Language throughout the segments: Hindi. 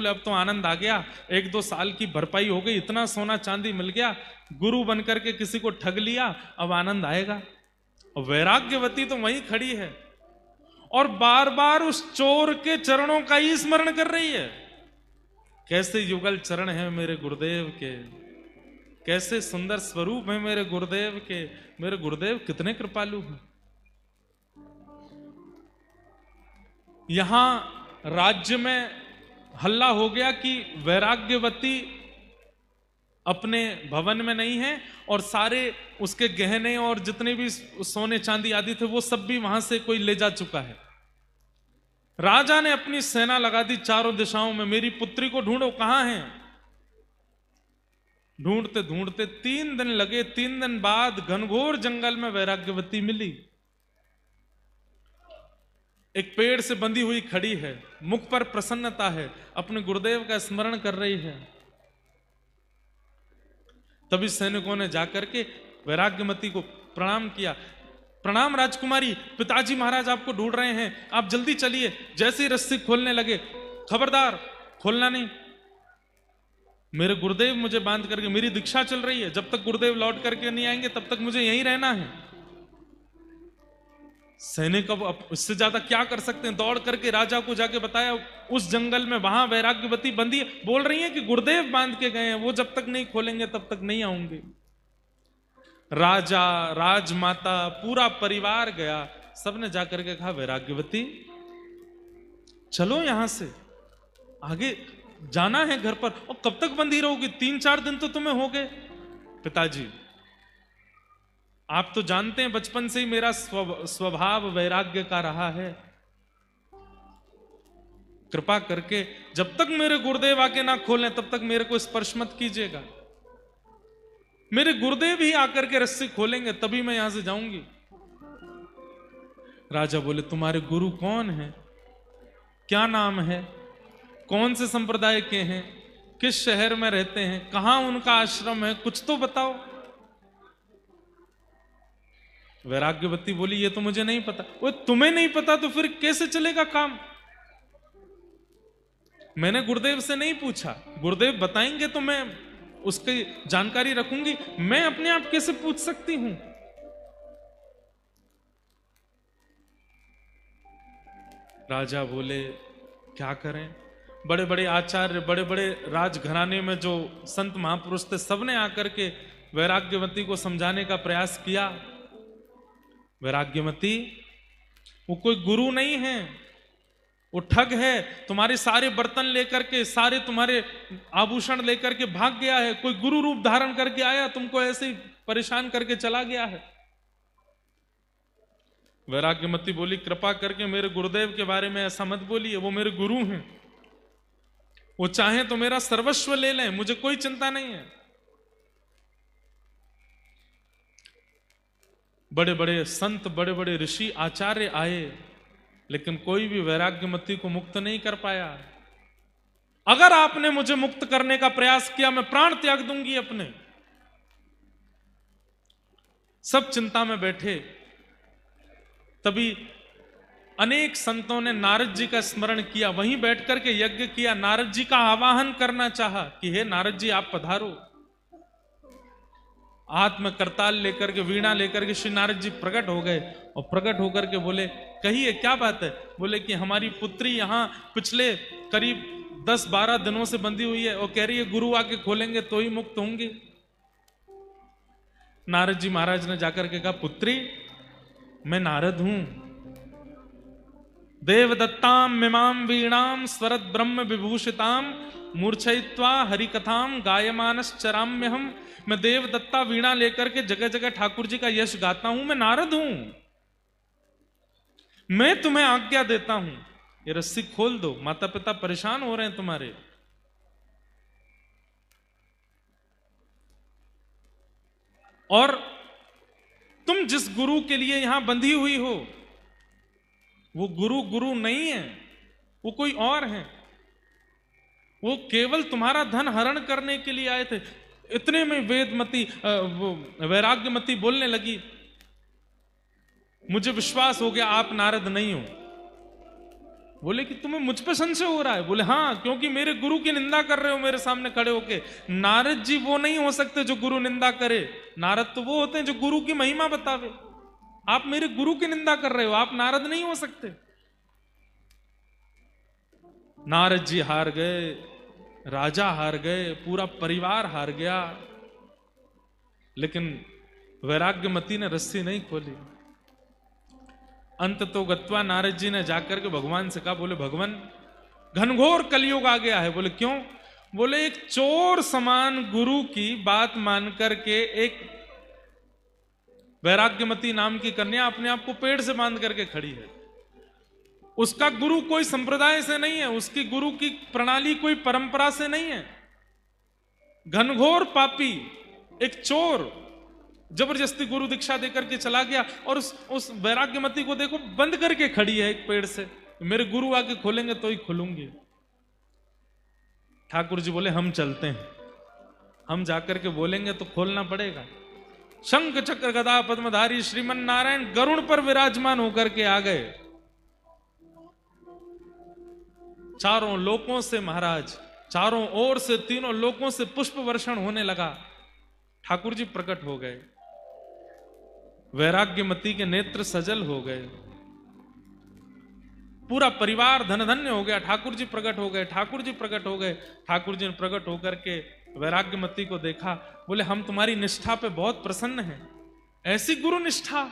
बोले अब तो आनंद आ गया, 1-2 साल की भरपाई हो गई, इतना सोना चांदी मिल गया, गुरु बन करके किसी को ठग लिया, अब आनंद आएगा। और वैराग्यवती तो वहीं खड़ी है और बार बार उस चोर के चरणों का ही स्मरण कर रही है। कैसे युगल चरण है मेरे गुरुदेव के, कैसे सुंदर स्वरूप है मेरे गुरुदेव के, मेरे गुरुदेव कितने कृपालु हैं। यहां राज्य में हल्ला हो गया कि वैराग्यवती अपने भवन में नहीं है और सारे उसके गहने और जितने भी सोने चांदी आदि थे वो सब भी वहां से कोई ले जा चुका है। राजा ने अपनी सेना लगा दी चारों दिशाओं में, मेरी पुत्री को ढूंढो, कहां है। ढूंढते ढूंढते 3 दिन लगे। 3 दिन बाद घनघोर जंगल में वैराग्यवती मिली। एक पेड़ से बंधी हुई खड़ी है, मुख पर प्रसन्नता है, अपने गुरुदेव का स्मरण कर रही है। तभी सैनिकों ने जाकर के वैराग्यवती को प्रणाम किया। प्रणाम राजकुमारी, पिताजी महाराज आपको ढूंढ रहे हैं, आप जल्दी चलिए। जैसे ही रस्सी खोलने लगे, खबरदार खोलना नहीं, मेरे गुरुदेव मुझे बांध करके, मेरी दीक्षा चल रही है, जब तक गुरुदेव लौट करके नहीं आएंगे तब तक मुझे यहीं रहना है। सैनिक अब इससे ज्यादा क्या कर सकते हैं, दौड़ करके राजा को जाके बताया उस जंगल में वहां वैराग्यवती बंदी है, बोल रही है कि गुरुदेव बांध के गए हैं, वो जब तक नहीं खोलेंगे तब तक नहीं आऊंगे। राजा, राजमाता, पूरा परिवार गया, सबने जाकर के कहा वैराग्यवती चलो यहां से आगे जाना है घर पर। और कब तक बंदी रहोगी, 3-4 दिन तो तुम्हें हो गए। पिताजी आप तो जानते हैं बचपन से ही मेरा स्वभाव वैराग्य का रहा है, कृपा करके जब तक मेरे गुरुदेव आके ना खोलें तब तक मेरे को स्पर्श मत कीजिएगा। मेरे गुरुदेव ही आकर के रस्सी खोलेंगे तभी मैं यहां से जाऊंगी। राजा बोले तुम्हारे गुरु कौन है, क्या नाम है, कौन से संप्रदाय के हैं, किस शहर में रहते हैं, कहां उनका आश्रम है, कुछ तो बताओ। वैराग्यवती बोली ये तो मुझे नहीं पता। वो तुम्हें नहीं पता तो फिर कैसे चलेगा काम, मैंने गुरुदेव से नहीं पूछा, गुरुदेव बताएंगे तो मैं उसकी जानकारी रखूंगी, मैं अपने आप कैसे पूछ सकती हूं। राजा बोले क्या करें, बड़े बड़े आचार्य, बड़े बड़े राजघराने में जो संत महापुरुष थे सबने आकर के वैराग्यवती को समझाने का प्रयास किया। वैराग्यवती वो कोई गुरु नहीं है, वो ठग है, तुम्हारे सारे बर्तन लेकर के, सारे तुम्हारे आभूषण लेकर के भाग गया है, कोई गुरु रूप धारण करके आया, तुमको ऐसे ही परेशान करके चला गया है। वैराग्यवती बोली कृपा करके मेरे गुरुदेव के बारे में ऐसा मत बोलिए, वो मेरे गुरु हैं, वो चाहें तो मेरा सर्वस्व ले लें, मुझे कोई चिंता नहीं है। बड़े बड़े संत, बड़े बड़े ऋषि आचार्य आए, लेकिन कोई भी वैराग्यवती को मुक्त नहीं कर पाया। अगर आपने मुझे मुक्त करने का प्रयास किया मैं प्राण त्याग दूंगी अपने। सब चिंता में बैठे। तभी अनेक संतों ने नारद जी का स्मरण किया, वहीं बैठ करके यज्ञ किया, नारद जी का आवाहन करना चाहा कि हे नारद जी आप पधारो। हाथ में करताल लेकर के, वीणा लेकर के श्री नारद जी प्रकट हो गए और प्रकट होकर के बोले कहिए क्या बात है। बोले कि हमारी पुत्री यहां पिछले करीब 10-12 दिनों से बंधी हुई है और कह रही है गुरु आके खोलेंगे तो ही मुक्त होंगी। नारद जी महाराज ने जाकर के कहा पुत्री मैं नारद हूं, देवदत्ताम मिमाम वीणाम स्वरत ब्रह्म विभूषिताम मूर्छयित्वा हरिकथाम गायमानश्चराम्य हम। मैं देवदत्ता वीणा लेकर के जगह जगह ठाकुर जी का यश गाता हूं, मैं नारद हूं। मैं तुम्हें आज्ञा देता हूं ये रस्सी खोल दो, माता पिता परेशान हो रहे हैं तुम्हारे। और तुम जिस गुरु के लिए यहां बंधी हुई हो वो गुरु गुरु नहीं है, वो कोई और है, वो केवल तुम्हारा धन हरण करने के लिए आए थे। इतने में वेदमती वैराग्यवती बोलने लगी मुझे विश्वास हो गया आप नारद नहीं हो। बोले कि तुम्हें मुझ पे संशय हो रहा है? बोले हाँ, क्योंकि मेरे गुरु की निंदा कर रहे हो मेरे सामने खड़े होके। नारद जी वो नहीं हो सकते जो गुरु निंदा करे। नारद तो वो होते हैं जो गुरु की महिमा बतावे। आप मेरे गुरु की निंदा कर रहे हो, आप नारद नहीं हो सकते। नारद जी हार गए, राजा हार गए, पूरा परिवार हार गया, लेकिन वैराग्यमती ने रस्सी नहीं खोली। अंत तो गत्वा नारद जी ने जाकर के भगवान से कहा, बोले भगवान घनघोर कलयुग आ गया है। बोले क्यों? बोले एक चोर समान गुरु की बात मान करके एक वैराग्यमती नाम की कन्या अपने आप को पेड़ से बांध करके खड़ी है। उसका गुरु कोई संप्रदाय से नहीं है, उसकी गुरु की प्रणाली कोई परंपरा से नहीं है। घनघोर पापी एक चोर जबरदस्ती गुरु दीक्षा देकर के चला गया, और उस वैराग्यमती को देखो बंद करके खड़ी है एक पेड़ से। मेरे गुरु आके खोलेंगे तो ही खोलूंगी। ठाकुर जी बोले हम चलते हैं, हम जाकर के बोलेंगे तो खोलना पड़ेगा। शंख चक्र गदा पद्मधारी श्रीमन नारायण गरुड़ पर विराजमान होकर के आ गए। चारों लोकों से महाराज, चारों ओर से, तीनों लोकों से पुष्प वर्षण होने लगा। ठाकुर जी प्रकट हो गए, वैराग्यमती के नेत्र सजल हो गए, पूरा परिवार धन धन्य हो गया। ठाकुर जी प्रकट हो गए, ठाकुर जी प्रकट हो गए। ठाकुर जी ने प्रकट होकर के वैराग्यमती को देखा, बोले हम तुम्हारी निष्ठा पे बहुत प्रसन्न हैं। ऐसी गुरु निष्ठा,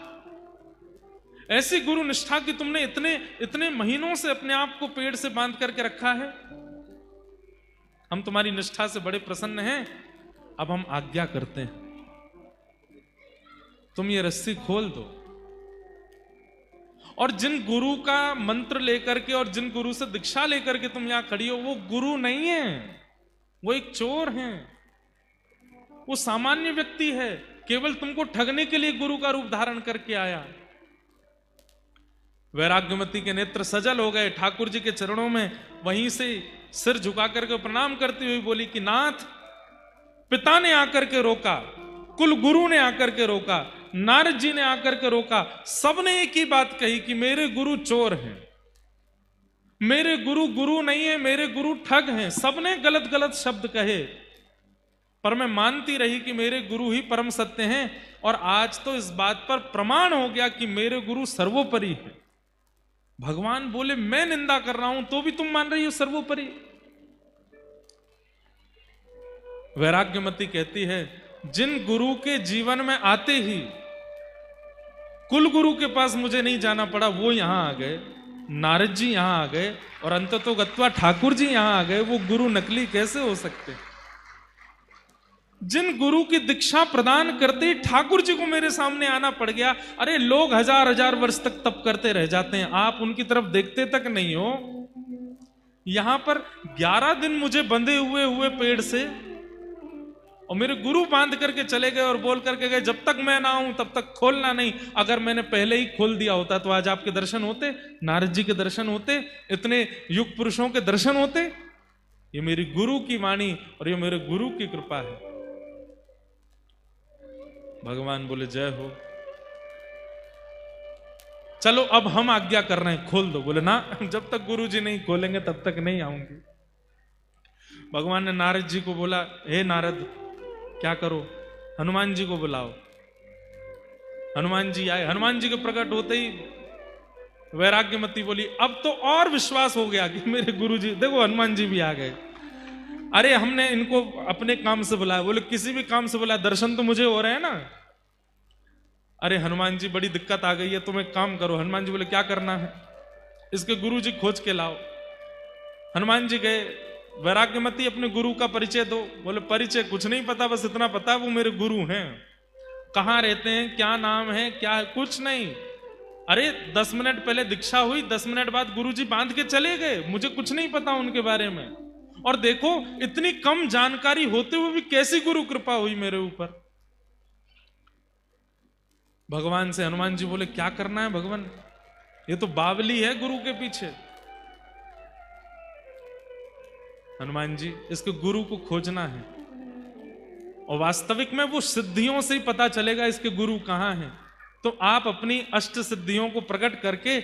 ऐसी गुरु निष्ठा कि तुमने इतने इतने महीनों से अपने आप को पेड़ से बांध करके रखा है। हम तुम्हारी निष्ठा से बड़े प्रसन्न हैं। अब हम आज्ञा करते हैं, तुम ये रस्सी खोल दो। और जिन गुरु का मंत्र लेकर के और जिन गुरु से दीक्षा लेकर के तुम यहां खड़ी हो, वो गुरु नहीं है, वो एक चोर हैं, वो सामान्य व्यक्ति है, केवल तुमको ठगने के लिए गुरु का रूप धारण करके आया। वैराग्यमती के नेत्र सजल हो गए, ठाकुर जी के चरणों में वहीं से सिर झुका करके प्रणाम करती हुई बोली कि नाथ, पिता ने आकर के रोका, कुल गुरु ने आकर के रोका, नारद जी ने आकर के रोका, सबने एक ही बात कही कि मेरे गुरु चोर हैं, मेरे गुरु गुरु नहीं है, मेरे गुरु ठग हैं। सबने गलत गलत शब्द कहे, पर मैं मानती रही कि मेरे गुरु ही परम सत्य हैं। और आज तो इस बात पर प्रमाण हो गया कि मेरे गुरु सर्वोपरि है। भगवान बोले मैं निंदा कर रहा हूं तो भी तुम मान रही हो सर्वोपरि। वैराग्यमती कहती है, जिन गुरु के जीवन में आते ही कुल गुरु के पास मुझे नहीं जाना पड़ा, वो यहां आ गए, नारद जी यहां आ गए, और अंततो गत्वा ठाकुर जी यहां आ गए। वो गुरु नकली कैसे हो सकते? जिन गुरु की दीक्षा प्रदान करते ही ठाकुर जी को मेरे सामने आना पड़ गया। अरे लोग हजार हजार वर्ष तक तप करते रह जाते हैं, आप उनकी तरफ देखते तक नहीं हो। यहां पर 11 दिन मुझे बंधे हुए पेड़ से, और मेरे गुरु बांध करके चले गए और बोल करके गए जब तक मैं ना आऊं तब तक खोलना नहीं। अगर मैंने पहले ही खोल दिया होता तो आज आपके दर्शन होते, नारद जी के दर्शन होते, इतने युग पुरुषों के दर्शन होते। ये मेरी गुरु की वाणी और ये मेरे गुरु की कृपा है। भगवान बोले जय हो, चलो अब हम आज्ञा कर रहे हैं, खोल दो। बोले ना, जब तक गुरु जी नहीं खोलेंगे तब तक नहीं आऊंगी। भगवान ने नारद जी को बोला, हे नारद क्या करो, हनुमान जी को बुलाओ। हनुमान जी आए। हनुमान जी के प्रकट होते ही वैराग्यमती बोली, अब तो और विश्वास हो गया कि मेरे गुरु जी, देखो हनुमान जी भी आ गए। अरे हमने इनको अपने काम से बुलाया। बोले किसी भी काम से बुलाया, दर्शन तो मुझे हो रहे हैं ना। अरे हनुमान जी बड़ी दिक्कत आ गई है, तुम एक काम करो। हनुमान जी बोले क्या करना है? इसके गुरु जी खोज के लाओ। हनुमान जी गए, वैराग्यमती अपने गुरु का परिचय दो। बोले परिचय कुछ नहीं पता, बस इतना पता वो मेरे गुरु हैं। कहाँ रहते हैं, क्या नाम है, क्या है, कुछ नहीं। अरे 10 मिनट पहले दीक्षा हुई, 10 मिनट बाद गुरुजी बांध के चले गए, मुझे कुछ नहीं पता उनके बारे में। और देखो इतनी कम जानकारी होते हुए भी कैसी गुरु कृपा हुई मेरे ऊपर। भगवान से हनुमान जी बोले क्या करना है भगवान, ये तो बावली है गुरु के पीछे। हनुमान जी इसके गुरु को खोजना है, और वास्तविक में वो सिद्धियों से ही पता चलेगा इसके गुरु कहां हैं। तो आप अपनी अष्ट सिद्धियों को प्रकट करके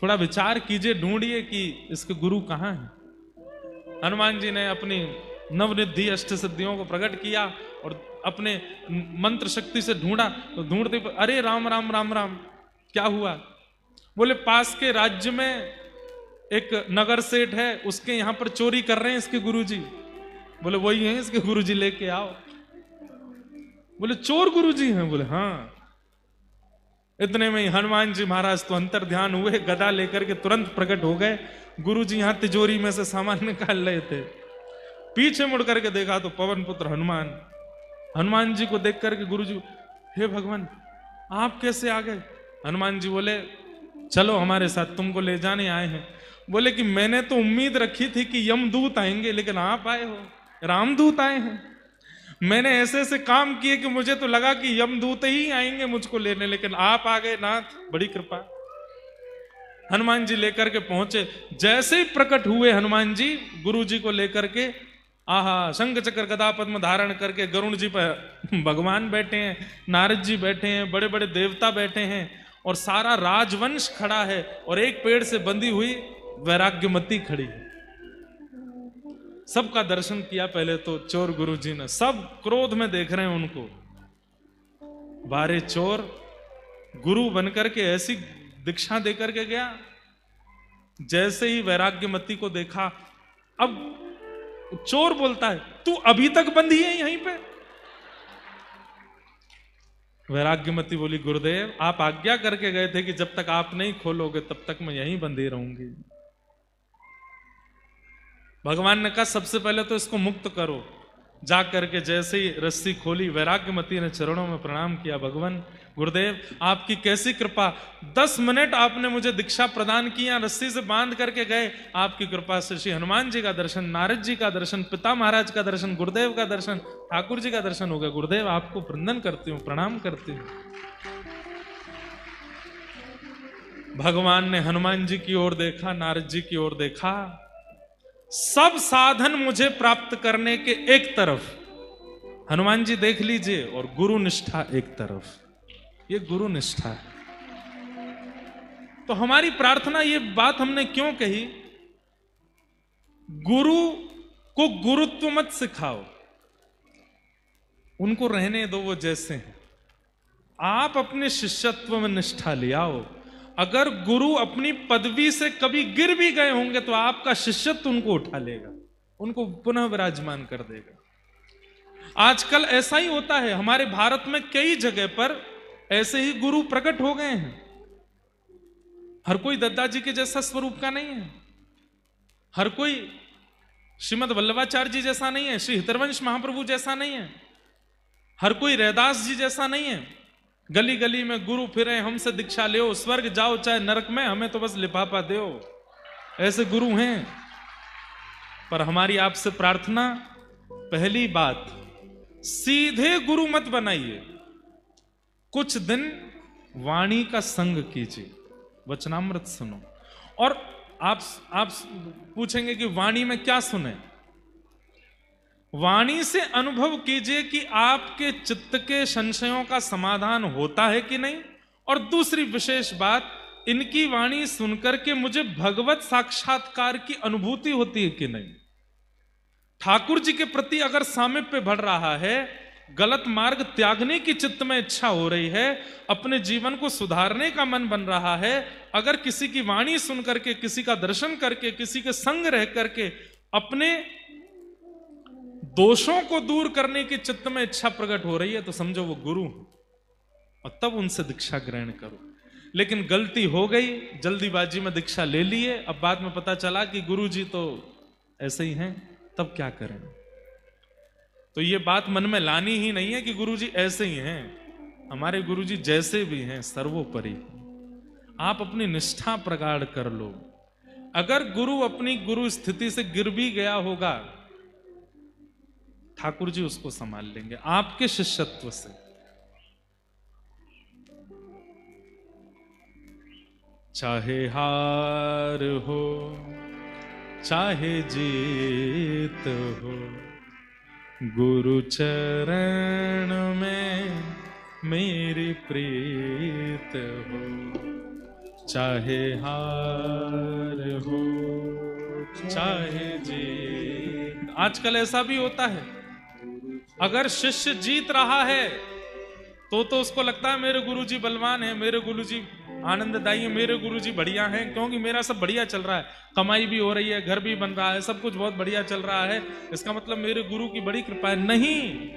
थोड़ा विचार कीजिए, ढूंढिए कि इसके गुरु कहाँ हैं। हनुमान जी ने अपनी नवनिधि अष्ट सिद्धियों को प्रकट किया और अपने मंत्र शक्ति से ढूंढा, तो ढूंढते अरे राम राम राम राम, क्या हुआ? बोले पास के राज्य में एक नगर सेठ है, उसके यहां पर चोरी कर रहे हैं इसके गुरुजी। बोले वही हैं इसके गुरुजी, लेके आओ। बोले चोर गुरुजी हैं? बोले हाँ। इतने में ही हनुमान जी महाराज तो अंतर ध्यान हुए, गदा लेकर के तुरंत प्रकट हो गए। गुरुजी यहां तिजोरी में से सामान निकाल रहे थे, पीछे मुड़ करके देखा तो पवन पुत्र हनुमान। हनुमान जी को देख करके गुरुजी, हे भगवान आप कैसे आ गए? हनुमान जी बोले चलो हमारे साथ, तुमको ले जाने आए हैं। बोले कि मैंने तो उम्मीद रखी थी कि यमदूत आएंगे, लेकिन आप आए हो, रामदूत आए हैं। मैंने ऐसे ऐसे काम किए कि मुझे तो लगा कि यमदूत ही आएंगे मुझको लेने, लेकिन आप आ गए नाथ, बड़ी कृपा। हनुमान जी लेकर के पहुंचे, जैसे ही प्रकट हुए हनुमान जी गुरु जी को लेकर के, आहा शंख चक्र गदा पद्म धारण करके गरुण जी पर भगवान बैठे हैं, नारद जी बैठे हैं, बड़े बड़े देवता बैठे हैं और सारा राजवंश खड़ा है और एक पेड़ से बंधी हुई वैराग्यमती खड़ी है। सबका दर्शन किया पहले तो चोर गुरु जी ने, सब क्रोध में देख रहे हैं उनको। बारे चोर, गुरु बनकर के ऐसी दीक्षा देकर के गया, जैसे ही वैराग्यमती को देखा, अब चोर बोलता है तू अभी तक बंधी है यहीं पे? वैराग्यमती बोली गुरुदेव आप आज्ञा करके गए थे कि जब तक आप नहीं खोलोगे तब तक मैं यहीं बंधी रहूंगी। भगवान ने कहा सबसे पहले तो इसको मुक्त करो। जा करके जैसे ही रस्सी खोली, वैराग्यमती ने चरणों में प्रणाम किया, भगवान गुरुदेव आपकी कैसी कृपा, 10 मिनट आपने मुझे दीक्षा प्रदान किया, रस्सी से बांध करके गए, आपकी कृपा से श्री हनुमान जी का दर्शन, नारद जी का दर्शन, पिता महाराज का दर्शन, गुरुदेव का दर्शन, ठाकुर जी का दर्शन हो गया। गुरुदेव आपको वंदन करती हूँ, प्रणाम करती हूँ। भगवान ने हनुमान जी की ओर देखा, नारद जी की ओर देखा, सब साधन मुझे प्राप्त करने के एक तरफ हनुमान जी देख लीजिए, और गुरु निष्ठा एक तरफ, ये गुरु निष्ठा है। तो हमारी प्रार्थना, ये बात हमने क्यों कही, गुरु को गुरुत्व मत सिखाओ, उनको रहने दो वो जैसे हैं। आप अपने शिष्यत्व में निष्ठा ले आओ। अगर गुरु अपनी पदवी से कभी गिर भी गए होंगे तो आपका शिष्यत्व उनको उठा लेगा, उनको पुनः विराजमान कर देगा। आजकल ऐसा ही होता है, हमारे भारत में कई जगह पर ऐसे ही गुरु प्रकट हो गए हैं। हर कोई दद्दा जी के जैसा स्वरूप का नहीं है, हर कोई श्रीमद वल्लभाचार्य जी जैसा नहीं है, श्री हितरवंश महाप्रभु जैसा नहीं है, हर कोई रैदास जी जैसा नहीं है। गली गली में गुरु फिरे, हमसे दीक्षा ले, स्वर्ग जाओ चाहे नरक में, हमें तो बस लिफाफा दो, ऐसे गुरु हैं। पर हमारी आपसे प्रार्थना, पहली बात, सीधे गुरु मत बनाइए, कुछ दिन वाणी का संग कीजिए, वचनामृत सुनो। और आप पूछेंगे कि वाणी में क्या सुने, वाणी से अनुभव कीजिए कि आपके चित्त के संशयों का समाधान होता है कि नहीं। और दूसरी विशेष बात, इनकी वाणी सुनकर के मुझे भगवत साक्षात्कार की अनुभूति होती है कि नहीं। ठाकुर जी के प्रति अगर सामीप्य बढ़ रहा है, गलत मार्ग त्यागने की चित्त में इच्छा हो रही है, अपने जीवन को सुधारने का मन बन रहा है, अगर किसी की वाणी सुन करके, किसी का दर्शन करके, किसी के संग रह करके अपने दोषों को दूर करने की चित्त में इच्छा प्रकट हो रही है, तो समझो वो गुरु, और तब उनसे दीक्षा ग्रहण करो। लेकिन गलती हो गई, जल्दीबाजी में दीक्षा ले लिए, अब बाद में पता चला कि गुरु जी तो ऐसे ही हैं, तब क्या करें। तो ये बात मन में लानी ही नहीं है कि गुरु जी ऐसे ही हैं। हमारे गुरु जी जैसे भी हैं सर्वोपरि। आप अपनी निष्ठा प्रगाढ़ कर लो। अगर गुरु अपनी गुरु स्थिति से गिर भी गया होगा, ठाकुर जी उसको संभाल लेंगे आपके शिष्यत्व से। चाहे हार हो चाहे जीत हो, गुरु चरण में मेरी प्रीत हो। चाहे हार हो चाहे जीत। आजकल ऐसा भी होता है, अगर शिष्य जीत रहा है तो उसको लगता है मेरे गुरुजी बलवान है, मेरे गुरुजी आनंददायी है, मेरे गुरुजी बढ़िया हैं, क्योंकि मेरा सब बढ़िया चल रहा है, कमाई भी हो रही है, घर भी बन रहा है, सब कुछ बहुत बढ़िया चल रहा है, इसका मतलब मेरे गुरु की बड़ी कृपा है। नहीं,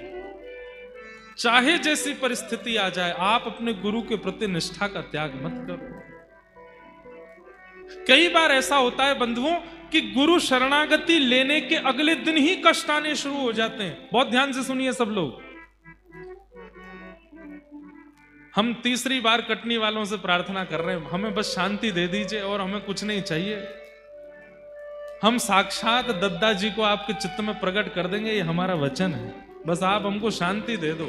चाहे जैसी परिस्थिति आ जाए, आप अपने गुरु के प्रति निष्ठा का त्याग मत करो। कई बार ऐसा होता है बंधुओं कि गुरु शरणागति लेने के अगले दिन ही कष्ट आने शुरू हो जाते हैं। बहुत ध्यान से सुनिए सब लोग। हम तीसरी बार कटनी वालों से प्रार्थना कर रहे हैं, हमें बस शांति दे दीजिए और हमें कुछ नहीं चाहिए। हम साक्षात दद्दा जी को आपके चित्त में प्रकट कर देंगे, ये हमारा वचन है, बस आप हमको शांति दे दो।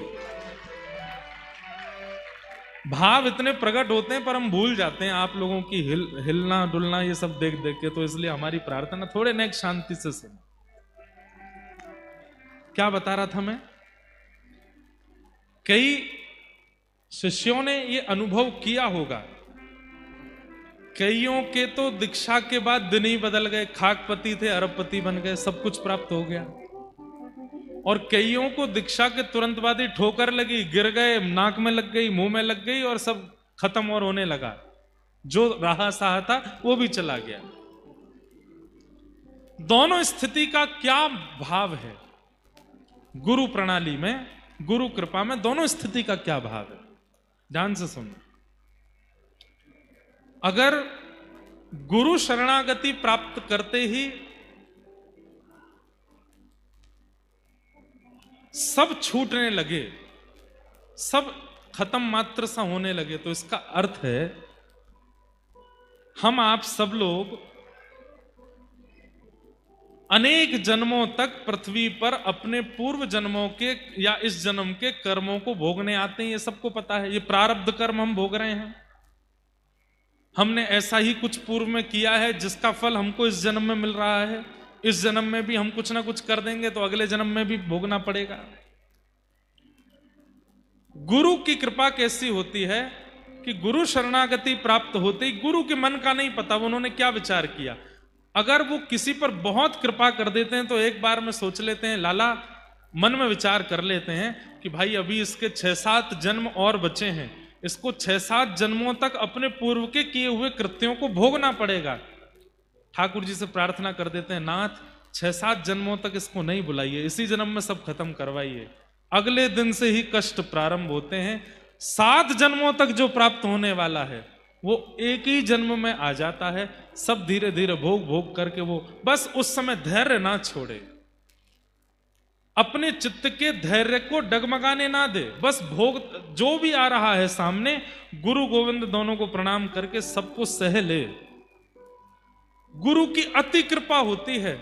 भाव इतने प्रकट होते हैं पर हम भूल जाते हैं आप लोगों की हिलना डुलना ये सब देख देख के, तो इसलिए हमारी प्रार्थना थोड़े नेक शांति से सुन। क्या बता रहा था मैं? कई शिष्यों ने ये अनुभव किया होगा, कईयों के तो दीक्षा के बाद दिन ही बदल गए, खाकपति थे अरबपति बन गए, सब कुछ प्राप्त हो गया। और कईयों को दीक्षा के तुरंत बाद ही ठोकर लगी, गिर गए, नाक में लग गई, मुंह में लग गई और सब खत्म और होने लगा। जो रहा सहा था वो भी चला गया। दोनों स्थिति का क्या भाव है गुरु प्रणाली में, गुरु कृपा में, दोनों स्थिति का क्या भाव है? ध्यान से सुनो। अगर गुरु शरणागति प्राप्त करते ही सब छूटने लगे, सब खत्म मात्र सा होने लगे, तो इसका अर्थ है हम आप सब लोग अनेक जन्मों तक पृथ्वी पर अपने पूर्व जन्मों के या इस जन्म के कर्मों को भोगने आते हैं। ये सबको पता है, ये प्रारब्ध कर्म हम भोग रहे हैं। हमने ऐसा ही कुछ पूर्व में किया है जिसका फल हमको इस जन्म में मिल रहा है। इस जन्म में भी हम कुछ ना कुछ कर देंगे तो अगले जन्म में भी भोगना पड़ेगा। गुरु की कृपा कैसी होती है कि गुरु शरणागति प्राप्त होते ही, गुरु के मन का नहीं पता उन्होंने क्या विचार किया, अगर वो किसी पर बहुत कृपा कर देते हैं तो एक बार में सोच लेते हैं, लाला मन में विचार कर लेते हैं कि भाई अभी इसके 6-7 जन्म और बचे हैं, इसको 6-7 जन्मों तक अपने पूर्व के किए हुए कृत्यों को भोगना पड़ेगा। ठाकुर जी से प्रार्थना कर देते हैं, नाथ 6-7 जन्मों तक इसको नहीं बुलाइए, इसी जन्म में सब खत्म करवाइए। अगले दिन से ही कष्ट प्रारंभ होते हैं। 7 जन्मों तक जो प्राप्त होने वाला है वो एक ही जन्म में आ जाता है। सब धीरे धीरे भोग भोग करके वो बस उस समय धैर्य ना छोड़े, अपने चित्त के धैर्य को डगमगाने ना दे, बस भोग जो भी आ रहा है सामने, गुरु गोविंद दोनों को प्रणाम करके सबको सह ले। गुरु की अति कृपा होती है,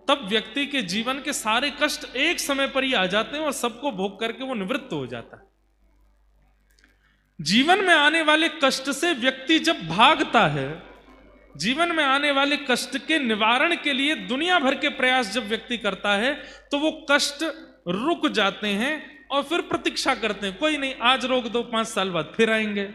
तब व्यक्ति के जीवन के सारे कष्ट एक समय पर ही आ जाते हैं और सबको भोग करके वो निवृत्त हो जाता है। जीवन में आने वाले कष्ट से व्यक्ति जब भागता है, जीवन में आने वाले कष्ट के निवारण के लिए दुनिया भर के प्रयास जब व्यक्ति करता है तो वो कष्ट रुक जाते हैं और फिर प्रतीक्षा करते हैं, कोई नहीं आज रोक दो, 5 साल बाद फिर आएंगे।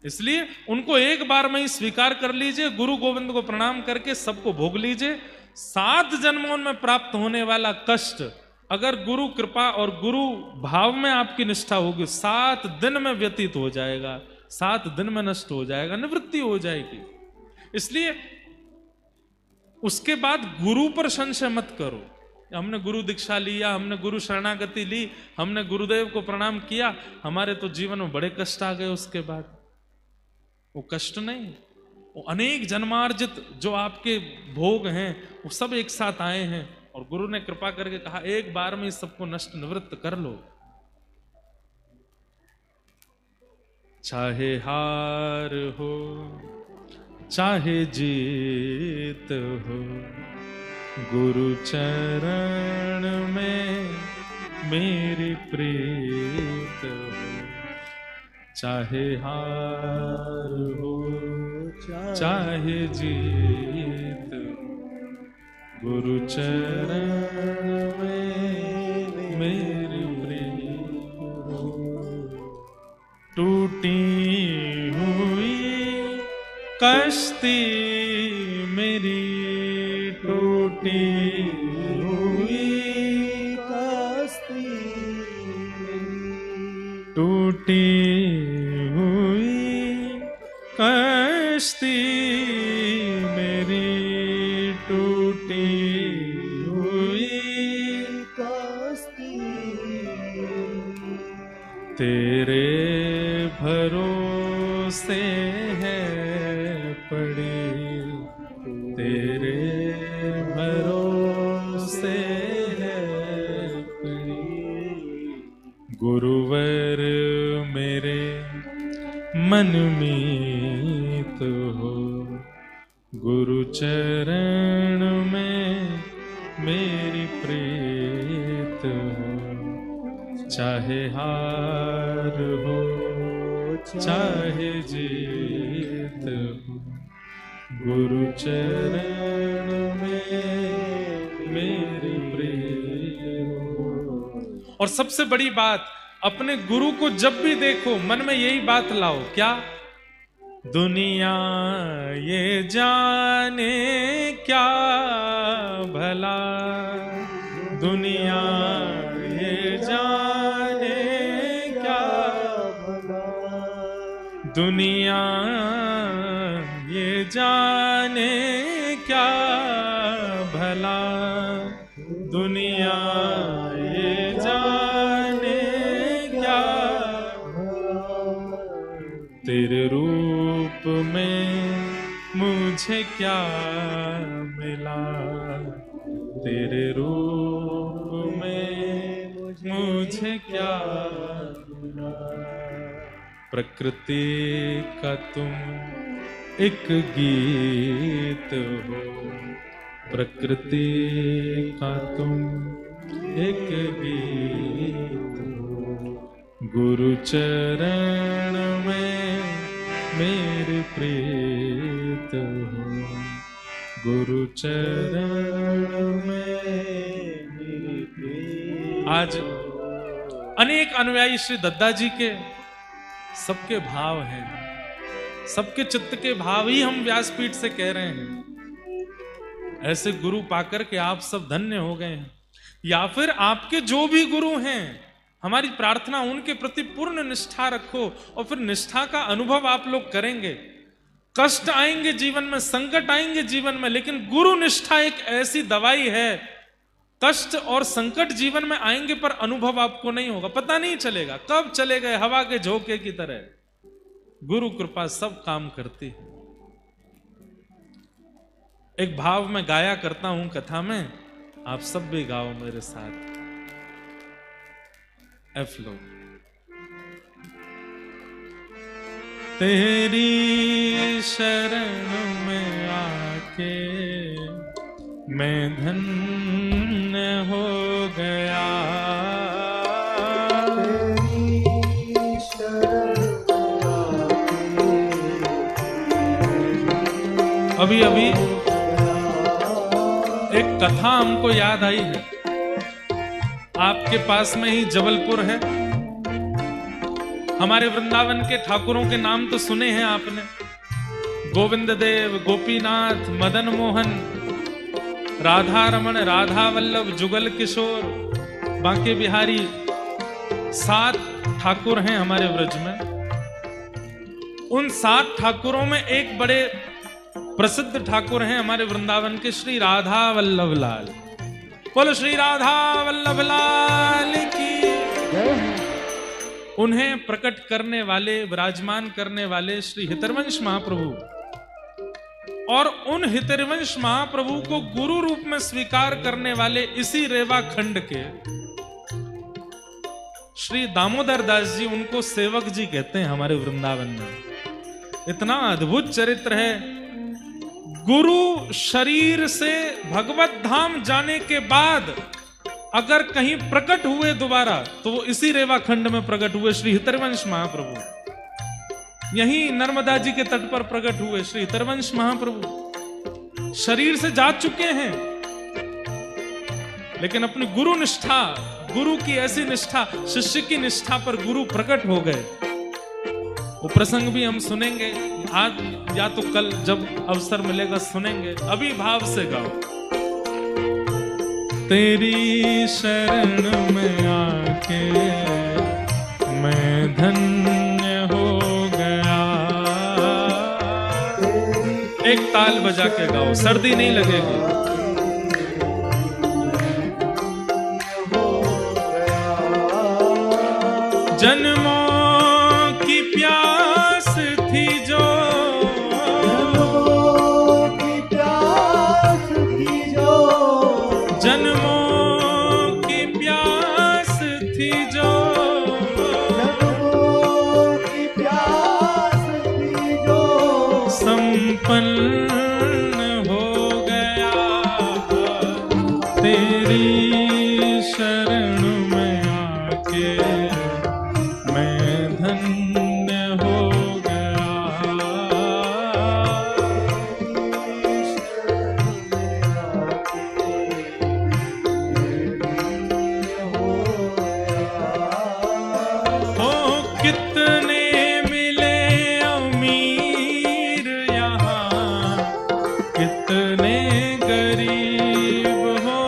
इसलिए उनको एक बार में ही स्वीकार कर लीजिए, गुरु गोविंद को प्रणाम करके सबको भोग लीजिए। 7 जन्मों में प्राप्त होने वाला कष्ट अगर गुरु कृपा और गुरु भाव में आपकी निष्ठा होगी, 7 दिन में व्यतीत हो जाएगा, 7 दिन में नष्ट हो जाएगा, निवृत्ति हो जाएगी। इसलिए उसके बाद गुरु पर संशय मत करो। हमने गुरु दीक्षा लिया, हमने गुरु शरणागति ली, हमने गुरुदेव को प्रणाम किया, हमारे तो जीवन में बड़े कष्ट आ गए उसके बाद। वो कष्ट नहीं, वो अनेक जन्मार्जित जो आपके भोग हैं वो सब एक साथ आए हैं और गुरु ने कृपा करके कहा एक बार में इस सबको नष्ट निवृत्त कर लो। चाहे हार हो चाहे जीत हो, गुरु चरण में मेरी प्रीत हो। चाहे हार हो चाहे जीत हो, गुरु चरण में मेरी प्रीत हो। टूटी कश्ती मेरी टूटी हुई, कश्ती टूटी हुई कश्ती मेरी टूटी हुई कश्ती तेरे भरोसे है पड़ी, तेरे भरोसे है पड़ी। गुरुवर मेरे मन मीत हो, गुरु चरण में मेरी प्रीत हो। चाहे हार हो चाहे जीत हो, गुरु चरण में मेरी प्रीत हो। और सबसे बड़ी बात, अपने गुरु को जब भी देखो मन में यही बात लाओ, क्या? दुनिया ये जाने क्या भला, दुनिया ये जाने क्या भला, दुनिया ये जाने क्या भला, दुनिया ये जाने क्या भला। तेरे रूप में मुझे क्या मिला, तेरे रूप में मुझे क्या मिला। प्रकृति का तुम एक गीत हो, प्रकृति का तुम एक गीत हो। गुरु चरण में मेरी प्रीत हो, गुरु चरण में मेरी प्रीत। आज अनेक अनुयायी श्री दद्दा जी के सबके भाव हैं, सबके चित्त के भाव ही हम व्यासपीठ से कह रहे हैं। ऐसे गुरु पाकर के आप सब धन्य हो गए हैं, या फिर आपके जो भी गुरु हैं, हमारी प्रार्थना उनके प्रति पूर्ण निष्ठा रखो और फिर निष्ठा का अनुभव आप लोग करेंगे। कष्ट आएंगे जीवन में, संकट आएंगे जीवन में, लेकिन गुरु निष्ठा एक ऐसी दवाई है, कष्ट और संकट जीवन में आएंगे पर अनुभव आपको नहीं होगा, पता नहीं चलेगा कब चले गए, हवा के झोंके की तरह। गुरु कृपा सब काम करती है। एक भाव में गाया करता हूं कथा में, आप सब भी गाओ मेरे साथ। एफ लो। तेरी शरण में आके मैं धन्य हो गया, तेरी शरण अभी अभी एक कथा हमको याद आई है। आपके पास में ही जबलपुर है। हमारे वृंदावन के ठाकुरों के नाम तो सुने हैं आपने, गोविंद देव, गोपीनाथ, मदन मोहन, राधा रमण, राधा वल्लभ, जुगल किशोर, बांके बिहारी, 7 ठाकुर हैं हमारे व्रज में। उन 7 ठाकुरों में एक बड़े प्रसिद्ध ठाकुर हैं हमारे वृंदावन के, श्री राधा वल्लभ लाल। बोलो श्री राधा वल्लभ लाल की। उन्हें प्रकट करने वाले, विराजमान करने वाले श्री हितरवंश महाप्रभु, और उन हितरवंश महाप्रभु को गुरु रूप में स्वीकार करने वाले इसी रेवा खंड के श्री दामोदर दास जी, उनको सेवक जी कहते हैं हमारे वृंदावन में। इतना अद्भुत चरित्र है। गुरु शरीर से भगवत धाम जाने के बाद अगर कहीं प्रकट हुए दोबारा, तो वो इसी रेवा खंड में प्रकट हुए श्री हितरवंश महाप्रभु। यहीं नर्मदा जी के तट पर प्रकट हुए श्री हितरवंश महाप्रभु। शरीर से जा चुके हैं, लेकिन अपनी गुरु निष्ठा, गुरु की ऐसी निष्ठा, शिष्य की निष्ठा पर गुरु प्रकट हो गए। वो प्रसंग भी हम सुनेंगे आज या तो कल, जब अवसर मिलेगा सुनेंगे। अभी भाव से गाओ। तेरी शरण में आके मैं धन्य हो गया। एक ताल बजा के गाओ, सर्दी नहीं लगेगी। जन्मों की प्यास थी जो, जन्मों की प्यास थी जो, संपन्न हो गया। तेरी शरण में आके मैं धन्य हो गया। हो कितने मिले अमीर यहाँ, कितने गरीब हो।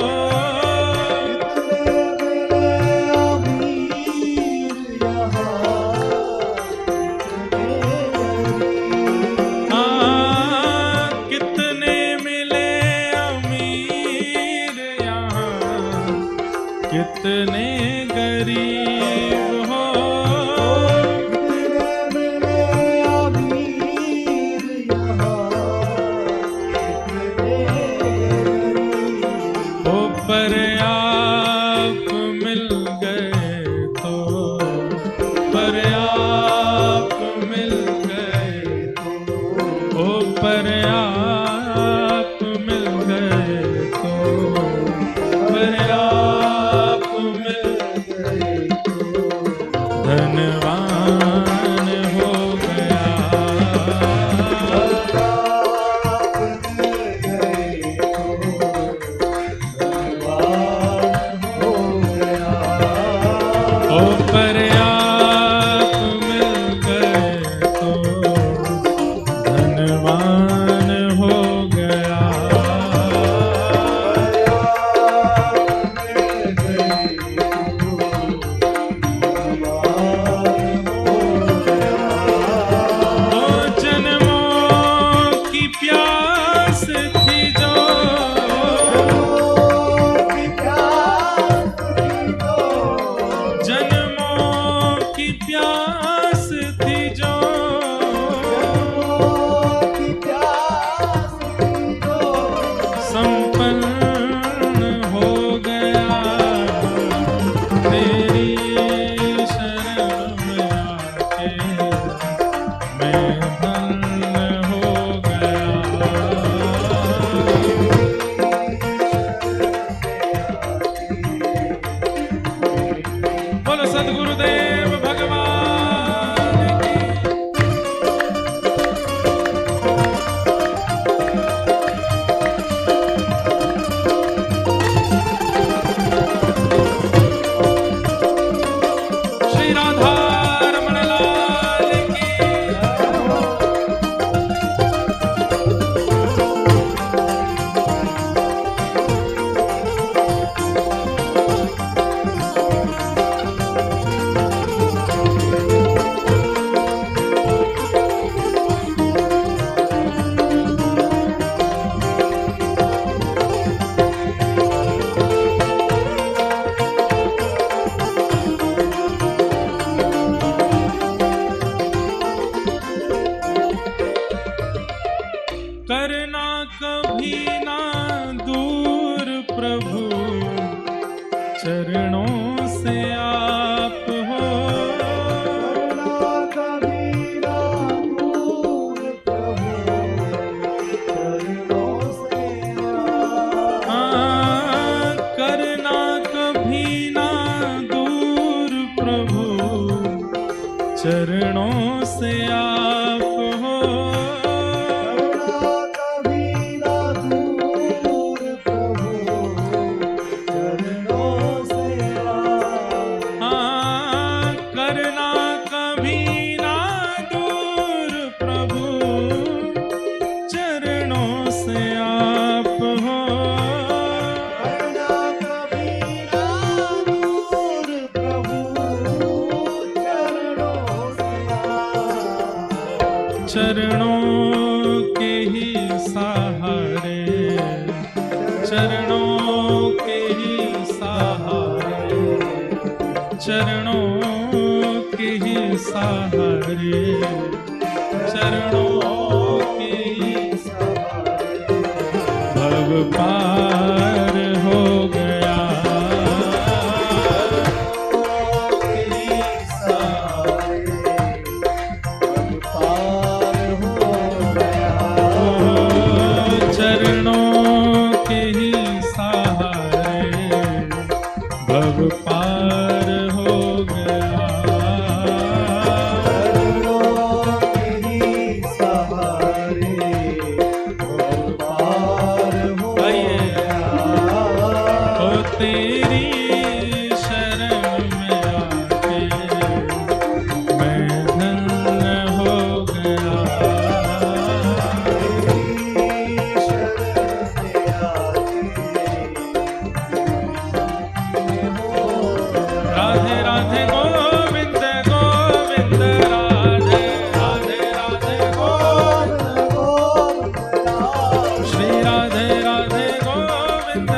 कितने मिले अमीर यहाँ, कितने गरीब हो। ओ पर आप मिल गए तो, पर आप मिल गए तो, ओ पर आप मिल गए तो, पर आप मिल गए तो धनवान हो गया। ओ पर आप मिल गए तो धनवान हो गया। ओ जन्मों की प्यास थी जो, जन्मों की प्यास थी जो, संपन्न हो गया। तेरी शरण में आके मैं धन्य हो गया। बोलो सद्गुरुदेव भगवान की। श्री राधा रमण लाल की। करना कभी ना दूर प्रभु, चरणों से आप हो। हाँ, करना कभी ना दूर प्रभु, चरणों से आप हो। हाँ, करना कभी ना दूर चरणों के ही सहारे, चरणों के ही सहारे, चरणों के ही सहारे, चरणों के ही सहारे भव पार हो गया। पार हो गया, चरणों के ही सहारे भव पार हो गया। ओ तेरी शरण में आके मैं धन्य हो गया, तेरी शरण में आके राधे राधे गोविंद गोविंद राधे राधे राधे गोविंद गोविंद श्री राधे राधे गोविंद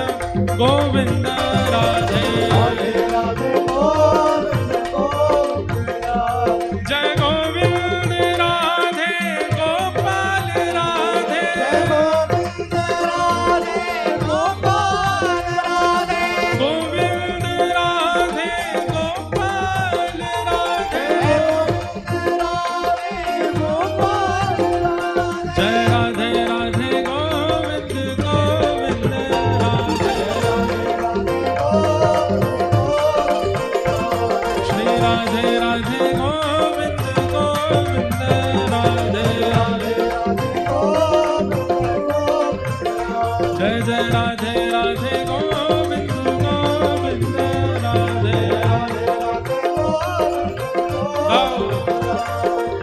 गोविंद राधे राधे राधे गोविंद गोविंद जय गोविंद राधे गोपाल राधे, जय गोविंद राधे गोपाल राधे, गोविंद राधे गोपाल राधे, गोपाल राधे, जय राधे राधे गोविंद गोविंद राधे, श्री राधे राधे गोविंद गोविंद राधे, जय जय राधे राधे गोविंद गोविंद राधे,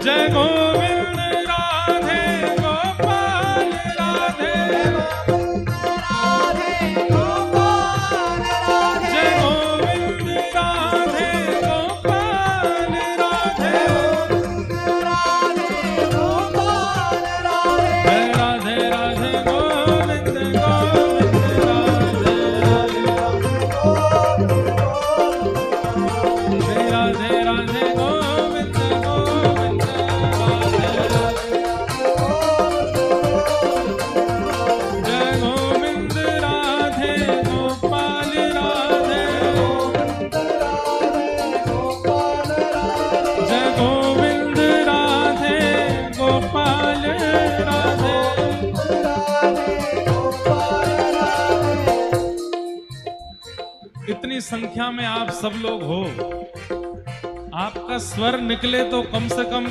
जय गोविंद राधे गोपाल राधे, जय गोविंद राधे गोपाल राधे, जय राधे राधे गोविंद गोविंद राधे, श्री राधे राधे गोविंद गोविंद राधे, जय गोविंद राधे गोपाल राधे, जय गोविंद राधे गोपाल राधे। इतनी संख्या में आप सब लोग हो, आपका स्वर निकले तो कम से कम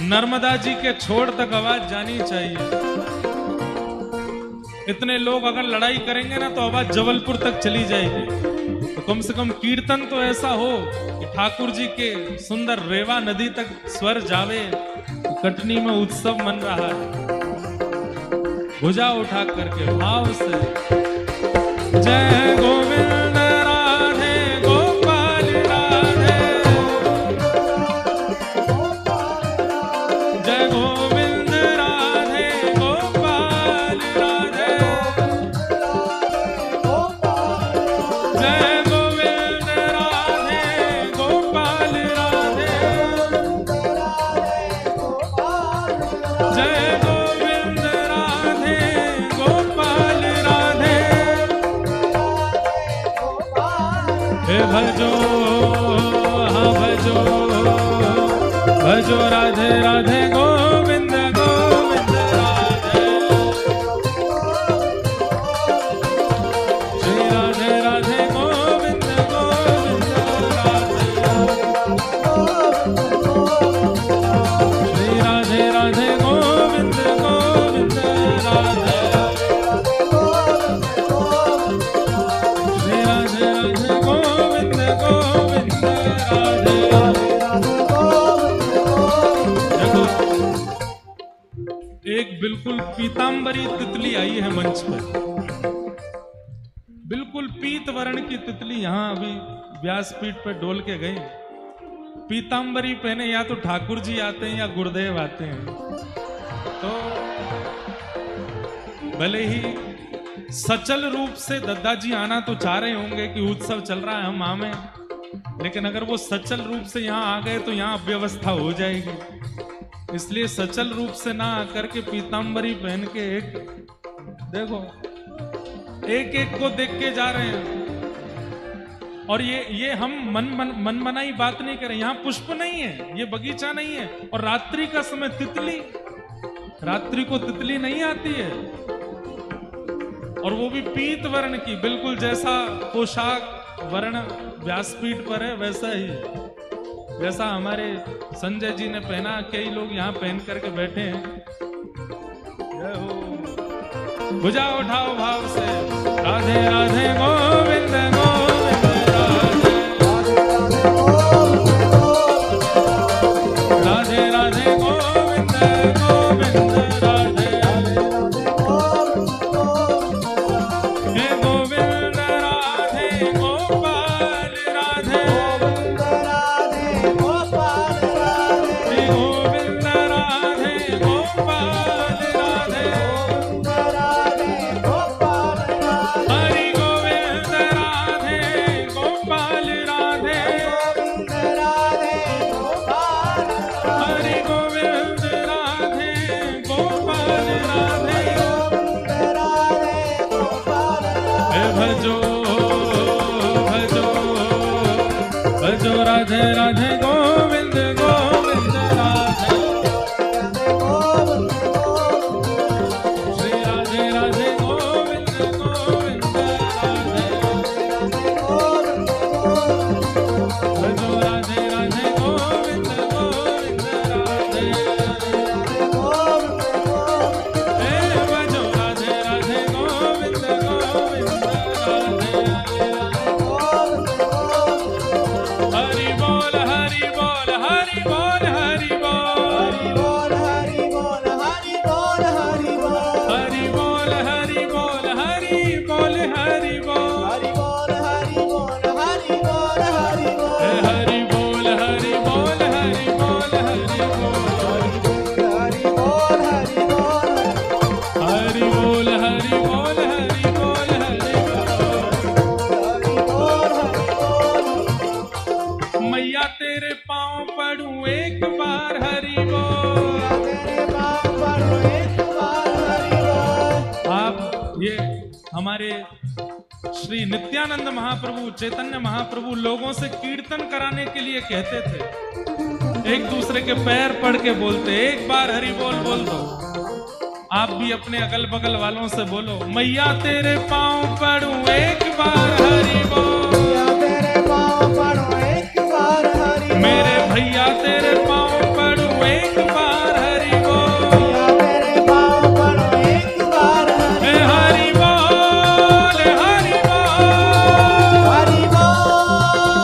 नर्मदा जी के छोर तक आवाज जानी चाहिए। इतने लोग अगर लड़ाई करेंगे ना तो आवाज जबलपुर तक चली जाएगी। तो कम से कम कीर्तन तो ऐसा हो कि ठाकुर जी के सुंदर रेवा नदी तक स्वर जावे। कटनी में उत्सव मन रहा है, भुजा उठा करके भाव से जय गोविंद राधे गोपाल राधे, जय गोविंद राधे गोपाल राधे, जय गोविंद राधे गोपाल राधे, जय गोविंद राधे गोपाल राधे। हे भजो हाँ भजो, भजो राधे राधे गोविंद गोविंद राधे, श्री राधे राधे गोविंद गोविंद राधे, श्री राधे राधे गोविंद गोविंद राधे, श्री राधे राधे गोविंद गोविंद राधे। देखो, एक बिल्कुल पीतांबरी तितली आई है मंच पर, बिल्कुल पीत वर्ण की तितली यहाँ अभी व्यासपीठ पर डोल के गई। पीतांबरी पहने या तो ठाकुर जी आते हैं या गुरुदेव आते हैं। तो भले ही सचल रूप से दद्दा जी आना तो चाह रहे होंगे कि उत्सव चल रहा है हम आवे, लेकिन अगर वो सचल रूप से यहाँ आ गए तो यहाँ अव्यवस्था हो जाएगी। इसलिए सचल रूप से ना आकर के पीतांबरी पहन के एक देखो एक एक को देख के जा रहे हैं। और ये हम मन बनाई बात नहीं करें। यहाँ पुष्प नहीं है, ये बगीचा नहीं है। और रात्रि का समय तितली, रात्रि को तितली नहीं आती है, और वो भी पीत वर्ण की, बिल्कुल जैसा पोशाक वर्ण व्यासपीठ पर है वैसा ही, जैसा हमारे संजय जी ने पहना, कई लोग यहाँ पहन करके बैठे हैं। जय हो। भुजा उठाओ भाव से, राधे राधे गोविंद गोविंद राधे राधे गोविंद गोविंद राधे हे गोविंद राधे गोपाल राधे हे गोविंद राधे गोपाल राधे हरि गोविंद राधे गोपाल राधे हरि गोविंद राधे गोपाल राधे हे भजो भजो भजो राधे राधे गोविंद गोविंद राधे श्री राधे राधे गोविंद गोविंद राधे भजो राधे राधे गोविंद गोविंद राधे हे भजो राधे राधे गोविंद गोविंद राधे हरि बोल हरि बोल हरि बोल हरि बोल हरि बोल हरि बोल हरि बोल हरि बोल हरि बोल हरि बोल हे हरि बोल हरि बोल हरि बोल हरि बोल हरि बोल हरि बोल हरि बोल हरि बोल मैया तेरे पाँव पड़ूं एक बार हरि बोल। आप ये हमारे श्री नित्यानंद महाप्रभु चैतन्य महाप्रभु लोगों से कीर्तन कराने के लिए कहते थे, एक दूसरे के पैर पड़ के बोलते, एक बार हरि बोल बोल दो। आप भी अपने अगल बगल वालों से बोलो, मैया तेरे पाँव पड़ूं एक बार हरि बोल, मेरे भैया तेरे पाँव पड़ूं एक बार हरि बोल, हे हरि बोल हरि बोल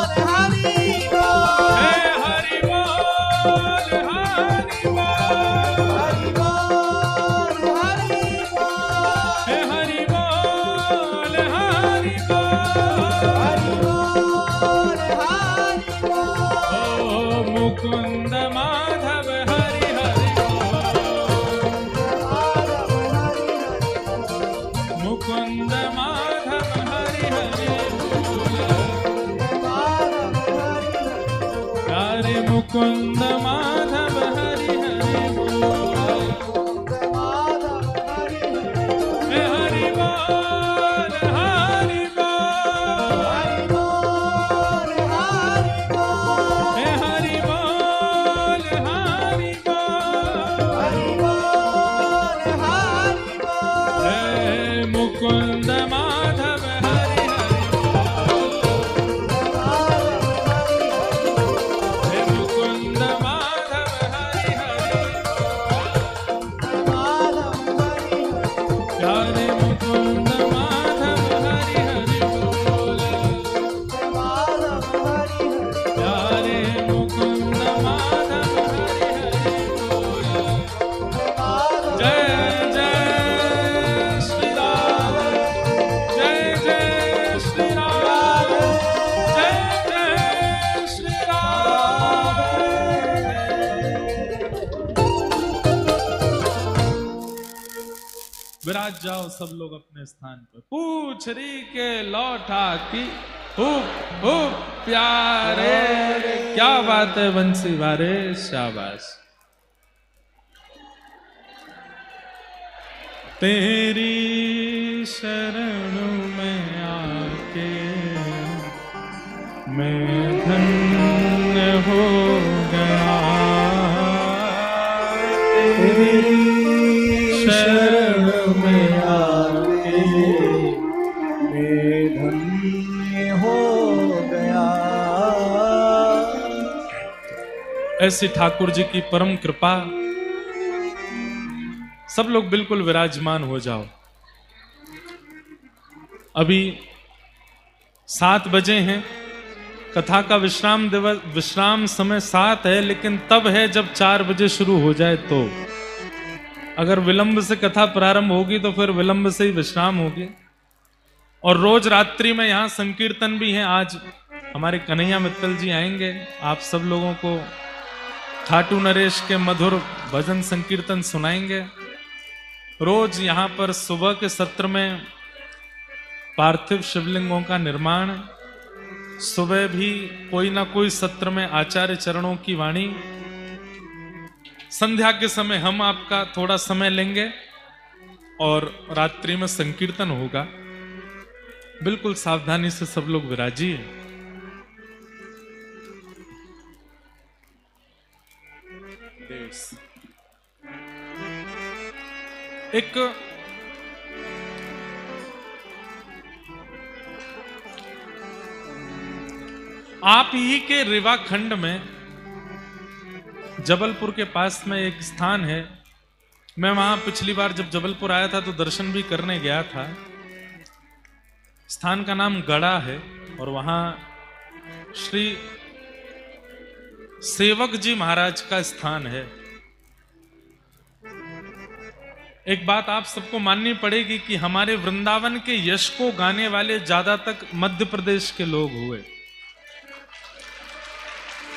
हे हरि बोल हरि बोल हे हरि बोल हरि बोल ओ मुकुंद माधव हरि हरि बोल मुकुंद माधव हरि हरि बोल प्यारे मुकुंद माधव हरि हरि बोल हे हरि बोल हरि बोल हे हरि बोल हरि बोल हे मुकुंद माधव हरि हरि बोल हे मुकुंद विराज जाओ सब लोग अपने स्थान पर। पूछ री के लौटा की खूब खूब प्यारे, क्या बात है बंसी वारे, शाबाश। तेरी शरण में आके मैं धन्य हो गया, तेरी शरण में आके मैं धन्य हो गया। ऐसी ठाकुर जी की परम कृपा। सब लोग बिल्कुल विराजमान हो जाओ। अभी 7 बजे हैं, कथा का विश्राम समय 7 है, लेकिन तब है जब 4 बजे शुरू हो जाए। तो अगर विलंब से कथा प्रारंभ होगी तो फिर विलंब से ही विश्राम होगी। और रोज रात्रि में यहाँ संकीर्तन भी है। आज हमारे कन्हैया मित्तल जी आएंगे, आप सब लोगों को खाटू नरेश के मधुर भजन संकीर्तन सुनाएंगे। रोज यहाँ पर सुबह के सत्र में पार्थिव शिवलिंगों का निर्माण, सुबह भी कोई ना कोई सत्र में आचार्य चरणों की वाणी, संध्या के समय हम आपका थोड़ा समय लेंगे और रात्रि में संकीर्तन होगा। बिल्कुल सावधानी से सब लोग विराजिए। एक आप ही के रेवा खंड में जबलपुर के पास में एक स्थान है। मैं वहां पिछली बार जब जबलपुर आया था तो दर्शन भी करने गया था। स्थान का नाम गड़ा है और वहां श्री सेवक जी महाराज का स्थान है। एक बात आप सबको माननी पड़ेगी कि हमारे वृंदावन के यश को गाने वाले ज्यादा तक मध्य प्रदेश के लोग हुए।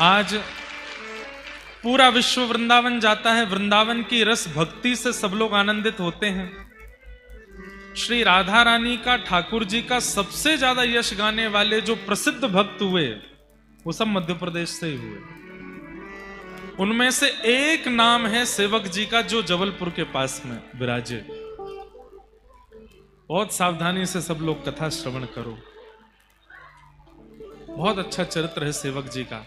आज पूरा विश्व वृंदावन जाता है। वृंदावन की रस भक्ति से सब लोग आनंदित होते हैं। श्री राधा रानी का, ठाकुर जी का सबसे ज्यादा यश गाने वाले जो प्रसिद्ध भक्त हुए वो सब मध्य प्रदेश से ही हुए। उनमें से एक नाम है सेवक जी का, जो जबलपुर के पास में विराजे। बहुत सावधानी से सब लोग कथा श्रवण करो। बहुत अच्छा चरित्र है सेवक जी का।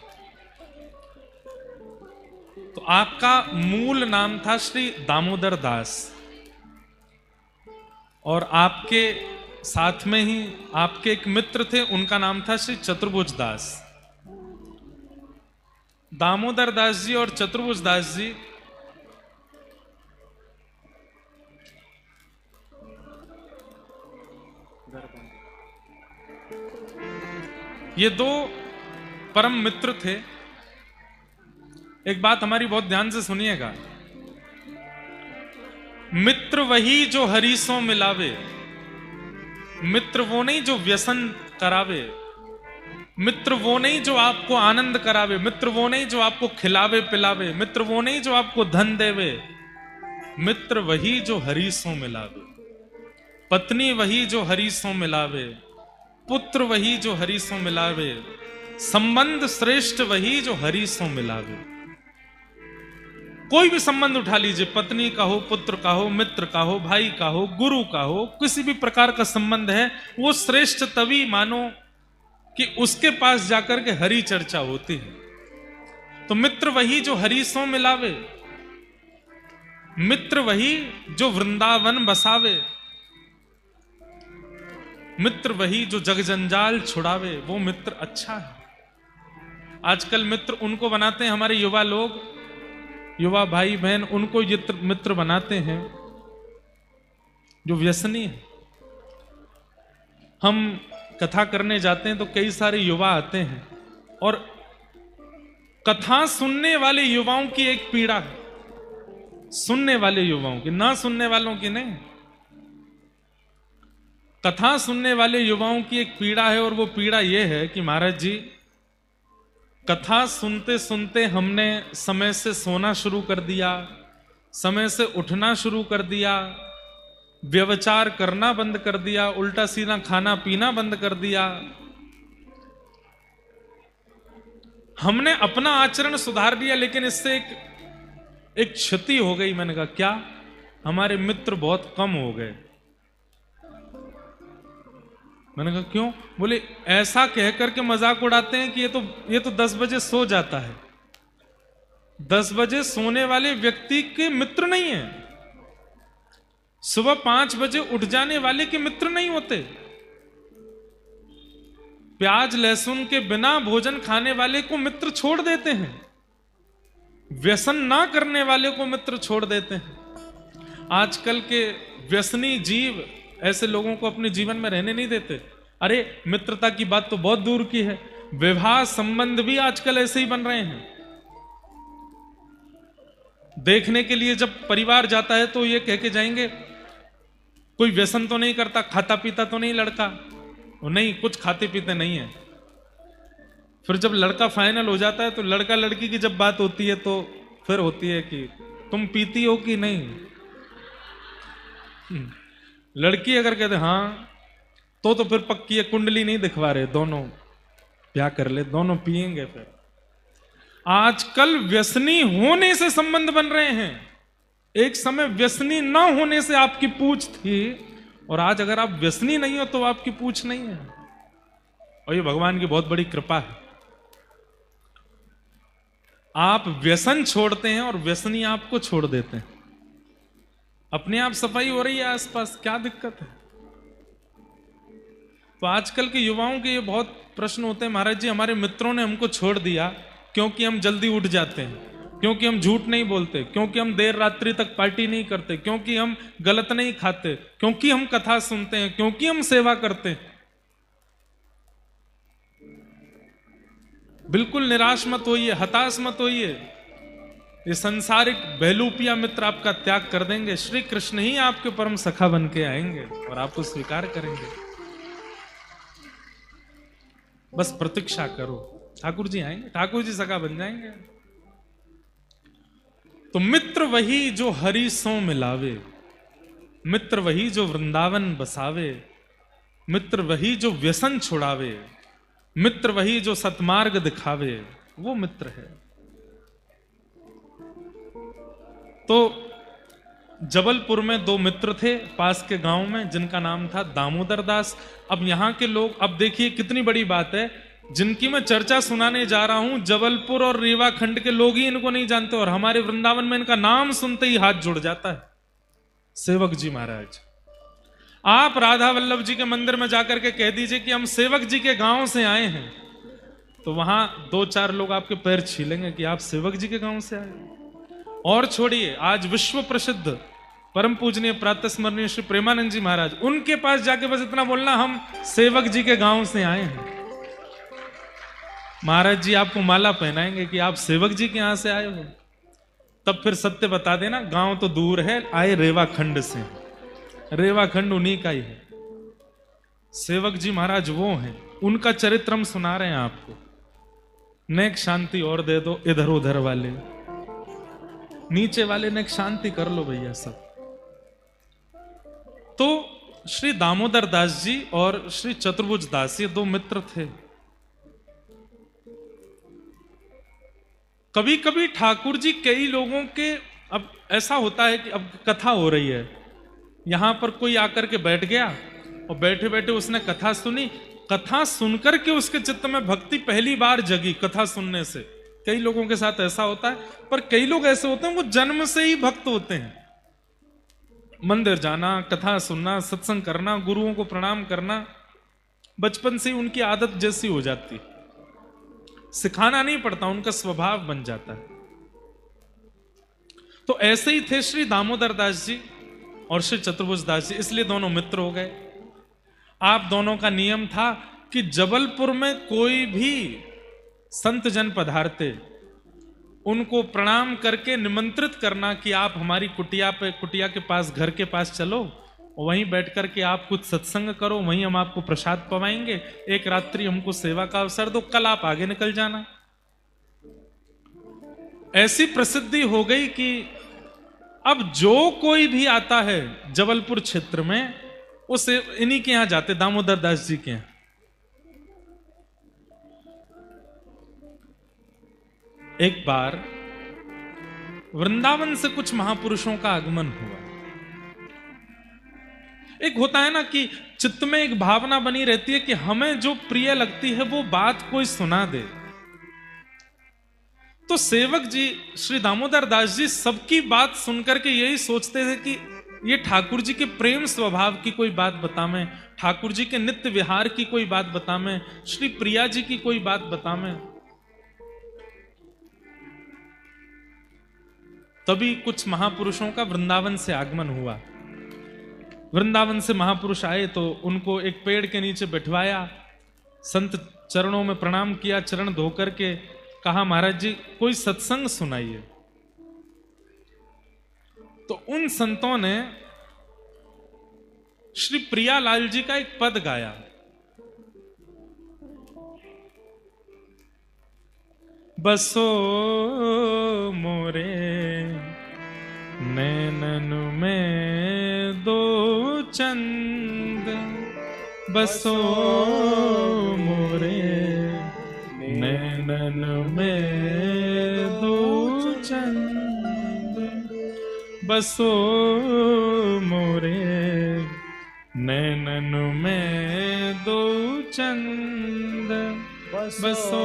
तो आपका मूल नाम था श्री दामोदर दास और आपके साथ में ही आपके एक मित्र थे, उनका नाम था श्री चतुर्भुज दास। दामोदर दास जी और चतुर्भुज दास जी ये 2 परम मित्र थे। एक बात हमारी बहुत ध्यान से सुनिएगा। मित्र वही जो हरि सो मिलावे, मित्र वो नहीं जो व्यसन करावे, मित्र वो नहीं जो आपको आनंद करावे, मित्र वो नहीं जो आपको खिलावे पिलावे, मित्र वो नहीं जो आपको धन देवे, मित्र वही जो हरि सो मिलावे, पत्नी वही जो हरि सो मिलावे, पुत्र वही जो हरि सो मिलावे, संबंध श्रेष्ठ वही जो हरि सो मिलावे। कोई भी संबंध उठा लीजिए, पत्नी का हो, पुत्र का हो, मित्र का हो, भाई का हो, गुरु का हो, किसी भी प्रकार का संबंध है, वो श्रेष्ठ तभी मानो कि उसके पास जाकर के हरि चर्चा होती है। तो मित्र वही जो हरि सो मिलावे, मित्र वही जो वृंदावन बसावे, मित्र वही जो जग जंजाल छुड़ावे, वो मित्र अच्छा है। आजकल मित्र उनको बनाते हैं, हमारे युवा लोग, युवा भाई बहन उनको ये मित्र बनाते हैं जो व्यसनी है। हम कथा करने जाते हैं तो कई सारे युवा आते हैं और कथा सुनने वाले युवाओं की एक पीड़ा है, सुनने वाले युवाओं की, ना सुनने वालों की नहीं। कथा सुनने वाले युवाओं की एक पीड़ा है और वो पीड़ा ये है कि महाराज जी, कथा सुनते सुनते हमने समय से सोना शुरू कर दिया, समय से उठना शुरू कर दिया, व्यभिचार करना बंद कर दिया, उल्टा सीधा खाना पीना बंद कर दिया। हमने अपना आचरण सुधार दिया, लेकिन इससे एक क्षति हो गई। मैंने कहा क्या? हमारे मित्र बहुत कम हो गए। मैंने कहा क्यों? बोले ऐसा कह करके मजाक उड़ाते हैं कि ये तो 10 बजे सो जाता है। 10 बजे सोने वाले व्यक्ति के मित्र नहीं है, सुबह 5 बजे उठ जाने वाले के मित्र नहीं होते, प्याज लहसुन के बिना भोजन खाने वाले को मित्र छोड़ देते हैं, व्यसन ना करने वाले को मित्र छोड़ देते हैं। आजकल के व्यसनी जीव ऐसे लोगों को अपने जीवन में रहने नहीं देते। अरे मित्रता की बात तो बहुत दूर की है, विवाह संबंध भी आजकल ऐसे ही बन रहे हैं। देखने के लिए जब परिवार जाता है तो ये कह के जाएंगे कोई व्यसन तो नहीं करता, खाता पीता तो नहीं लड़का? नहीं, कुछ खाते पीते नहीं है। फिर जब लड़का फाइनल हो जाता है तो लड़का लड़की की जब बात होती है तो फिर होती है कि तुम पीती हो कि नहीं। लड़की अगर कहते हाँ तो फिर पक्की है, कुंडली नहीं दिखवा रहे, दोनों क्या कर ले, दोनों पिएंगे। फिर आजकल व्यसनी होने से संबंध बन रहे हैं। एक समय व्यसनी ना होने से आपकी पूछ थी, और आज अगर आप व्यसनी नहीं हो तो आपकी पूछ नहीं है। और ये भगवान की बहुत बड़ी कृपा है। आप व्यसन छोड़ते हैं और व्यसनी आपको छोड़ देते हैं। अपने आप सफाई हो रही है आसपास, क्या दिक्कत है? तो आजकल के युवाओं के ये बहुत प्रश्न होते हैं, महाराज जी हमारे मित्रों ने हमको छोड़ दिया क्योंकि हम जल्दी उठ जाते हैं, क्योंकि हम झूठ नहीं बोलते, क्योंकि हम देर रात्रि तक पार्टी नहीं करते, क्योंकि हम गलत नहीं खाते, क्योंकि हम कथा सुनते हैं, क्योंकि हम सेवा करते हैं। बिल्कुल निराश मत होइए, हताश मत होइए। ये संसारिक बहलूपिया मित्र आपका त्याग कर देंगे। श्री कृष्ण ही आपके परम सखा बन के आएंगे और आपको स्वीकार करेंगे। बस प्रतीक्षा करो, ठाकुर जी आएंगे, ठाकुर जी सखा बन जाएंगे। तो मित्र वही जो हरि सो मिलावे, मित्र वही जो वृंदावन बसावे, मित्र वही जो व्यसन छुड़ावे, मित्र वही जो सतमार्ग दिखावे, वो मित्र है। तो जबलपुर में 2 मित्र थे पास के गांव में, जिनका नाम था दामोदर दास। अब यहां के लोग, अब देखिए कितनी बड़ी बात है, जिनकी मैं चर्चा सुनाने जा रहा हूं, जबलपुर और रीवा खंड के लोग ही इनको नहीं जानते, और हमारे वृंदावन में इनका नाम सुनते ही हाथ जुड़ जाता है। सेवक जी महाराज, आप राधा वल्लभ जी के मंदिर में जाकर के कह दीजिए कि हम सेवक जी के गांव से आए हैं, तो वहां 2-4 लोग आपके पैर छीलेंगे कि आप सेवक जी के गांव से आए। और छोड़िए, आज विश्व प्रसिद्ध परम पूजनीय प्रातः स्मरणीय श्री प्रेमानंद जी महाराज, उनके पास जाके बस इतना बोलना हम सेवक जी के गांव से आए हैं, महाराज जी आपको माला पहनाएंगे कि आप सेवक जी के यहां से आए हो। तब फिर सत्य बता देना, गांव तो दूर है, आए रेवा खंड से, रेवा खंड उन्हीं का ही है। सेवक जी महाराज वो हैं, उनका चरित्र हम सुना रहे हैं आपको। नेक शांति और दे दो, इधर उधर वाले, नीचे वाले नेक शांति कर लो भैया सब। तो श्री दामोदर दास जी और श्री चतुर्भुज दास, ये 2 मित्र थे। कभी कभी ठाकुर जी कई लोगों के, अब ऐसा होता है कि अब कथा हो रही है, यहां पर कोई आकर के बैठ गया और बैठे बैठे उसने कथा सुनी, कथा सुनकर के उसके चित्त में भक्ति पहली बार जगी कथा सुनने से। कई लोगों के साथ ऐसा होता है, पर कई लोग ऐसे होते हैं वो जन्म से ही भक्त होते हैं। मंदिर जाना, कथा सुनना, सत्संग करना, गुरुओं को प्रणाम करना बचपन से ही उनकी आदत जैसी हो जाती है, सिखाना नहीं पड़ता, उनका स्वभाव बन जाता है। तो ऐसे ही थे श्री दामोदर दास जी और श्री चतुर्भुज दास जी, इसलिए दोनों मित्र हो गए। आप दोनों का नियम था कि जबलपुर में कोई भी संत जन पधारते, उनको प्रणाम करके निमंत्रित करना कि आप हमारी कुटिया के पास, घर के पास चलो, वहीं बैठ करके आप कुछ सत्संग करो, वहीं हम आपको प्रसाद पवाएंगे, एक रात्रि हमको सेवा का अवसर दो, कल आप आगे निकल जाना। ऐसी प्रसिद्धि हो गई कि अब जो कोई भी आता है जबलपुर क्षेत्र में, उसे इन्हीं के यहां जाते, दामोदर दास जी के यहां। एक बार वृंदावन से कुछ महापुरुषों का आगमन हुआ। एक होता है ना कि चित्त में एक भावना बनी रहती है कि हमें जो प्रिय लगती है वो बात कोई सुना दे। तो सेवक जी श्री दामोदर दास जी सबकी बात सुनकर के यही सोचते थे कि ये ठाकुर जी के प्रेम स्वभाव की कोई बात बतावें, ठाकुर जी के नित्य विहार की कोई बात बतावें, श्री प्रिया जी की कोई बात बतावें। तभी कुछ महापुरुषों का वृंदावन से आगमन हुआ। वृंदावन से महापुरुष आए तो उनको एक पेड़ के नीचे बैठवाया, संत चरणों में प्रणाम किया, चरण धोकर के कहा महाराज जी कोई सत्संग सुनाइए। तो उन संतों ने श्री प्रियालाल जी का एक पद गाया। बसो मोरे नैनन में दो चंद, बसो मोरे नैनन में दो चंद, बसो मोरे नैनन में दो चंद, बसो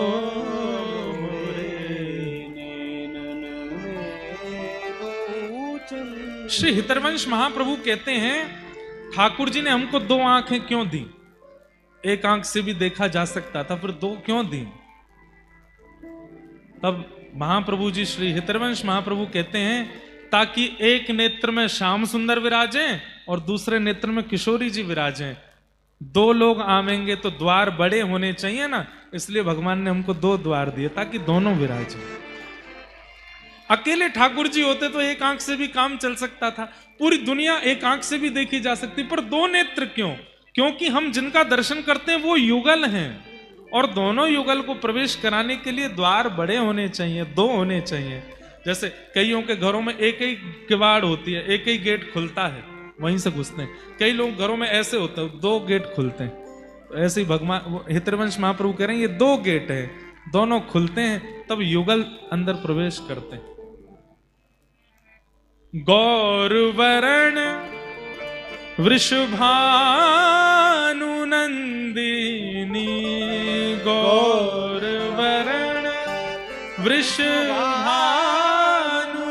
मोरे नैनन में दो चंद। श्री हितरवंश महाप्रभु कहते हैं ठाकुर जी ने हमको दो आंखें क्यों दी? एक आंख से भी देखा जा सकता था, फिर दो क्यों दी? तब महाप्रभु जी श्री हितरवंश महाप्रभु कहते हैं ताकि एक नेत्र में श्याम सुंदर विराजें और दूसरे नेत्र में किशोरी जी विराजें। दो लोग आवेंगे तो द्वार बड़े होने चाहिए ना, इसलिए भगवान ने हमको दो द्वार दिए ताकि दोनों विराजें। अकेले ठाकुर जी होते तो एक आंख से भी काम चल सकता था, पूरी दुनिया एक आंख से भी देखी जा सकती, पर दो नेत्र क्यों? क्योंकि हम जिनका दर्शन करते हैं वो युगल हैं, और दोनों युगल को प्रवेश कराने के लिए द्वार बड़े होने चाहिए, दो होने चाहिए। जैसे कईयों के घरों में एक ही किवाड़ होती है, एक ही गेट खुलता है, वहीं से घुसते हैं। कई लोग घरों में ऐसे होते हैं दो गेट खुलते हैं, तो ऐसे ही भगवान हितरवंश महाप्रभु कह रहे हैं ये दो गेट है, दोनों खुलते हैं तब युगल अंदर प्रवेश करते हैं। गौर वरण वृषभानु नंदिनी, गौर वरण वृषभानु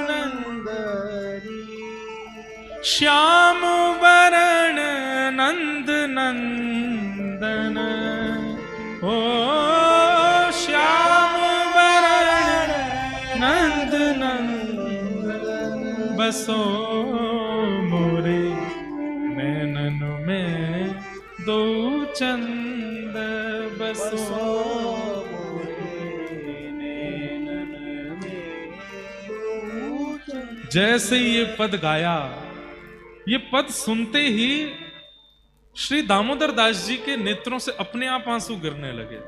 नंदिनी, श्याम वरण नंद नंदन, ओ श्याम वरण नंद नंदन, बसो मोरे नैनन में दो चंद, बसो मोरे नैनन में दो चंद। जैसे ये पद गाया, ये पद सुनते ही श्री दामोदर दास जी के नेत्रों से अपने आप आंसू गिरने लगे,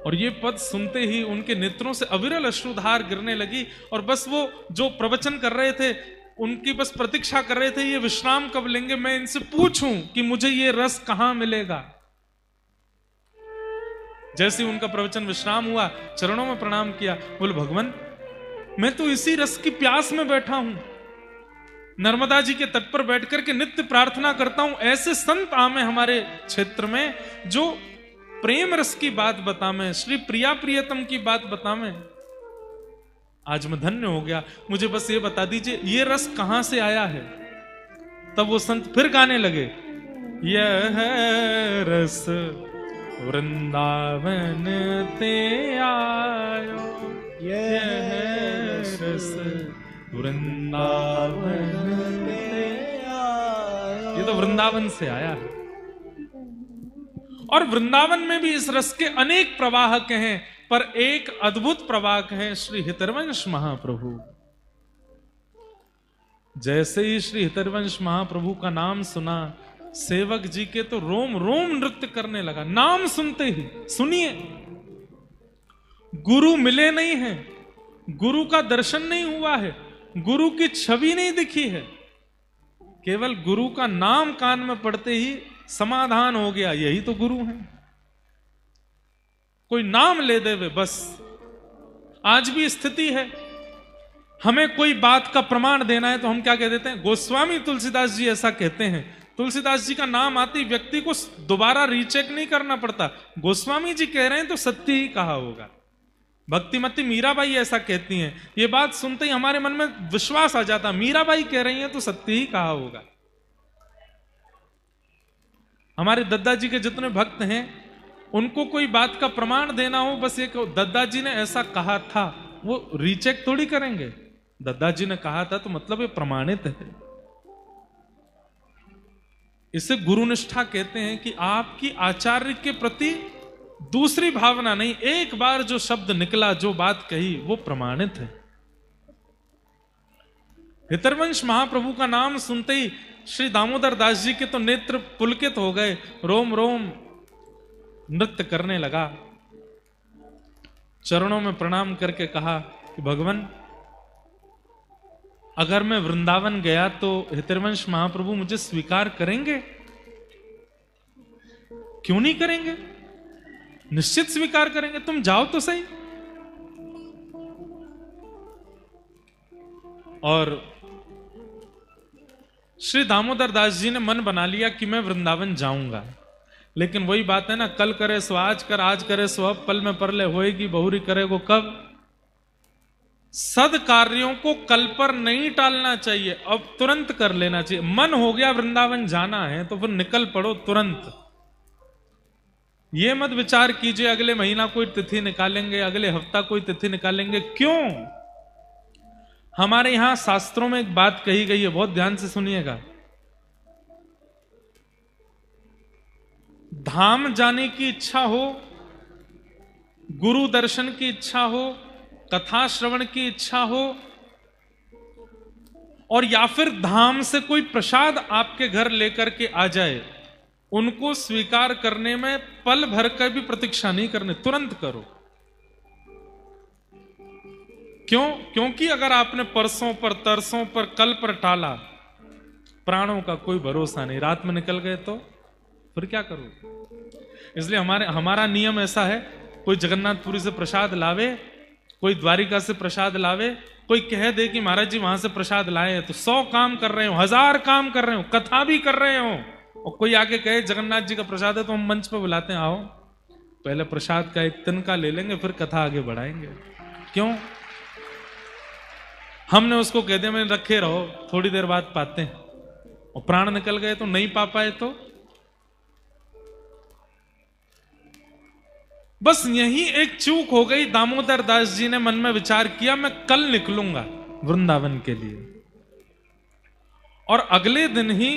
और ये पद सुनते ही उनके नेत्रों से अविरल अश्रुधार गिरने लगी। और बस वो जो प्रवचन कर रहे थे उनकी बस प्रतीक्षा कर रहे थे, ये विश्राम कब लेंगे, मैं इनसे पूछूं कि मुझे ये रस कहां मिलेगा। जैसे उनका प्रवचन विश्राम हुआ, चरणों में प्रणाम किया, बोले भगवान मैं तो इसी रस की प्यास में बैठा हूं, नर्मदा जी के तट पर बैठकर के नित्य प्रार्थना करता हूं ऐसे संत आमे हमारे क्षेत्र में जो प्रेम रस की बात बतावें, श्री प्रिया प्रियतम की बात बतावें। आज मैं धन्य हो गया, मुझे बस ये बता दीजिए ये रस कहां से आया है। तब वो संत फिर गाने लगे, यह रस वृंदावन ते आयो, यह रस वृंदावन ते आयो। ये तो वृंदावन से आया है, और वृंदावन में भी इस रस के अनेक प्रवाहक हैं, पर एक अद्भुत प्रवाहक हैं श्री हितरवंश महाप्रभु। जैसे ही श्री हितरवंश महाप्रभु का नाम सुना, सेवक जी के तो रोम रोम नृत्य करने लगा। नाम सुनते ही, सुनिए, गुरु मिले नहीं हैं, गुरु का दर्शन नहीं हुआ है, गुरु की छवि नहीं दिखी है, केवल गुरु का नाम कान में पड़ते ही समाधान हो गया, यही तो गुरु हैं। कोई नाम ले दे वे बस। आज भी स्थिति है, हमें कोई बात का प्रमाण देना है तो हम क्या कह देते हैं, गोस्वामी तुलसीदास जी ऐसा कहते हैं। तुलसीदास जी का नाम आते ही व्यक्ति को दोबारा रीचेक नहीं करना पड़ता, गोस्वामी जी कह रहे हैं तो सत्य ही कहा होगा। भक्तिमती मीराबाई ऐसा कहती हैं, ये बात सुनते ही हमारे मन में विश्वास आ जाता, मीराबाई कह रही हैं तो सत्य ही कहा होगा। हमारे दद्दा जी के जितने भक्त हैं, उनको कोई बात का प्रमाण देना हो, बस एक दद्दा जी ने ऐसा कहा था, वो रीचेक थोड़ी करेंगे। दद्दा जी ने कहा था तो मतलब ये प्रमाणित है। इसे गुरुनिष्ठा कहते हैं कि आपकी आचार्य के प्रति दूसरी भावना नहीं, एक बार जो शब्द निकला, जो बात कही, वो प्रमाणित है। हितरवंश महाप्रभु का नाम सुनते ही श्री दामोदर दास जी के तो नेत्र पुलकित हो गए, रोम रोम नृत्य करने लगा। चरणों में प्रणाम करके कहा कि भगवान, अगर मैं वृंदावन गया तो हितरवंश महाप्रभु मुझे स्वीकार करेंगे? क्यों नहीं करेंगे, निश्चित स्वीकार करेंगे, तुम जाओ तो सही। और श्री दामोदर दास जी ने मन बना लिया कि मैं वृंदावन जाऊंगा। लेकिन वही बात है ना, कल करे सो आज कर, आज करे सो अब, पल में परले होएगी बहुरी करेगो कब। सद कार्यों को कल पर नहीं टालना चाहिए, अब तुरंत कर लेना चाहिए। मन हो गया वृंदावन जाना है तो फिर निकल पड़ो तुरंत। ये मत विचार कीजिए अगले महीना कोई तिथि निकालेंगे, अगले हफ्ता कोई तिथि निकालेंगे। क्यों? हमारे यहां शास्त्रों में एक बात कही गई है, बहुत ध्यान से सुनिएगा। धाम जाने की इच्छा हो, गुरु दर्शन की इच्छा हो, कथा श्रवण की इच्छा हो, और या फिर धाम से कोई प्रसाद आपके घर लेकर के आ जाए, उनको स्वीकार करने में पल भर का भी प्रतीक्षा नहीं करने, तुरंत करो। क्यों? क्योंकि अगर आपने परसों पर, तरसों पर, कल पर टाला, प्राणों का कोई भरोसा नहीं, रात में निकल गए तो फिर क्या करो। इसलिए हमारा नियम ऐसा है, कोई जगन्नाथपुरी से प्रसाद लावे, कोई द्वारिका से प्रसाद लावे, कोई कह दे कि महाराज जी वहां से प्रसाद लाए, तो 100 काम कर रहे हो, 1000 काम कर रहे हो, कथा भी कर रहे हो, और कोई आके कहे जगन्नाथ जी का प्रसाद है, तो हम मंच पर बुलाते हैं, आओ पहले प्रसाद का एक तिनका ले लेंगे, फिर कथा आगे बढ़ाएंगे। क्यों? हमने उसको कह दिया मैंने रखे रहो, थोड़ी देर बाद पाते हैं, और प्राण निकल गए तो नहीं पा पाए तो। बस यही एक चूक हो गई। दामोदर दास जी ने मन में विचार किया, मैं कल निकलूंगा वृंदावन के लिए, और अगले दिन ही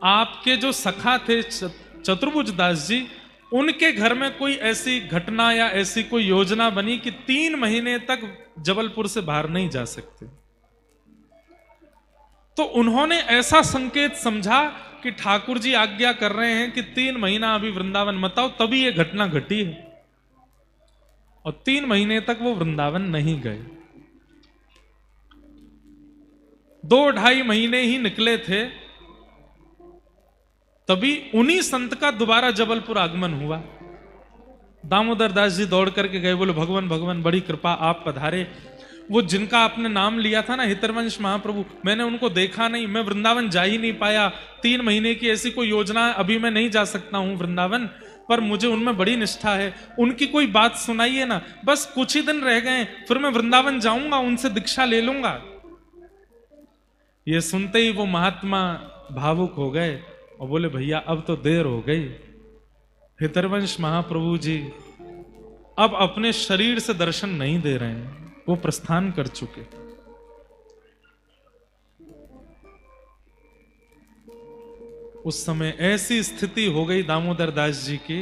आपके जो सखा थे चतुर्भुज दास जी, उनके घर में कोई ऐसी घटना या ऐसी कोई योजना बनी कि 3 महीने तक जबलपुर से बाहर नहीं जा सकते। तो उन्होंने ऐसा संकेत समझा कि ठाकुर जी आज्ञा कर रहे हैं कि 3 महीना अभी वृंदावन मत आओ, तभी यह घटना घटी है। और 3 महीने तक वो वृंदावन नहीं गए। 2-2.5 महीने ही निकले थे, तभी उन्हीं संत का दोबारा जबलपुर आगमन हुआ। दामोदर दास जी दौड़ करके गए, बोले भगवान भगवान बड़ी कृपा, आप पधारे। वो जिनका आपने नाम लिया था ना, हितरवंश महाप्रभु, मैंने उनको देखा नहीं, मैं वृंदावन जा ही नहीं पाया। 3 महीने की ऐसी कोई योजना है, अभी मैं नहीं जा सकता हूं वृंदावन, पर मुझे उनमें बड़ी निष्ठा है, उनकी कोई बात सुनाइए ना, बस कुछ ही दिन रह गए, फिर मैं वृंदावन जाऊंगा, उनसे दीक्षा ले लूंगा। ये सुनते ही वो महात्मा भावुक हो गए और बोले भैया अब तो देर हो गई। हितरवंश महाप्रभु जी अब अपने शरीर से दर्शन नहीं दे रहे हैं, वो प्रस्थान कर चुके। उस समय ऐसी स्थिति हो गई दामोदर दास जी की,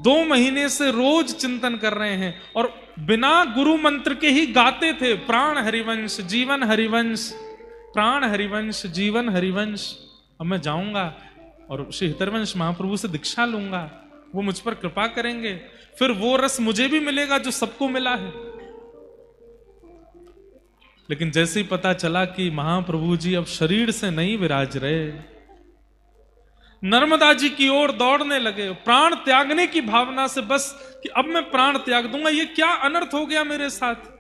2 महीने से रोज चिंतन कर रहे हैं और बिना गुरु मंत्र के ही गाते थे, प्राण हरिवंश जीवन हरिवंश, प्राण हरिवंश जीवन हरिवंश। अब मैं जाऊंगा और श्री हितरवंश महाप्रभु से दीक्षा लूंगा, वो मुझ पर कृपा करेंगे, फिर वो रस मुझे भी मिलेगा जो सबको मिला है। लेकिन जैसे ही पता चला कि महाप्रभु जी अब शरीर से नहीं विराज रहे, नर्मदा जी की ओर दौड़ने लगे, प्राण त्यागने की भावना से, बस कि अब मैं प्राण त्याग दूंगा, ये क्या अनर्थ हो गया मेरे साथ।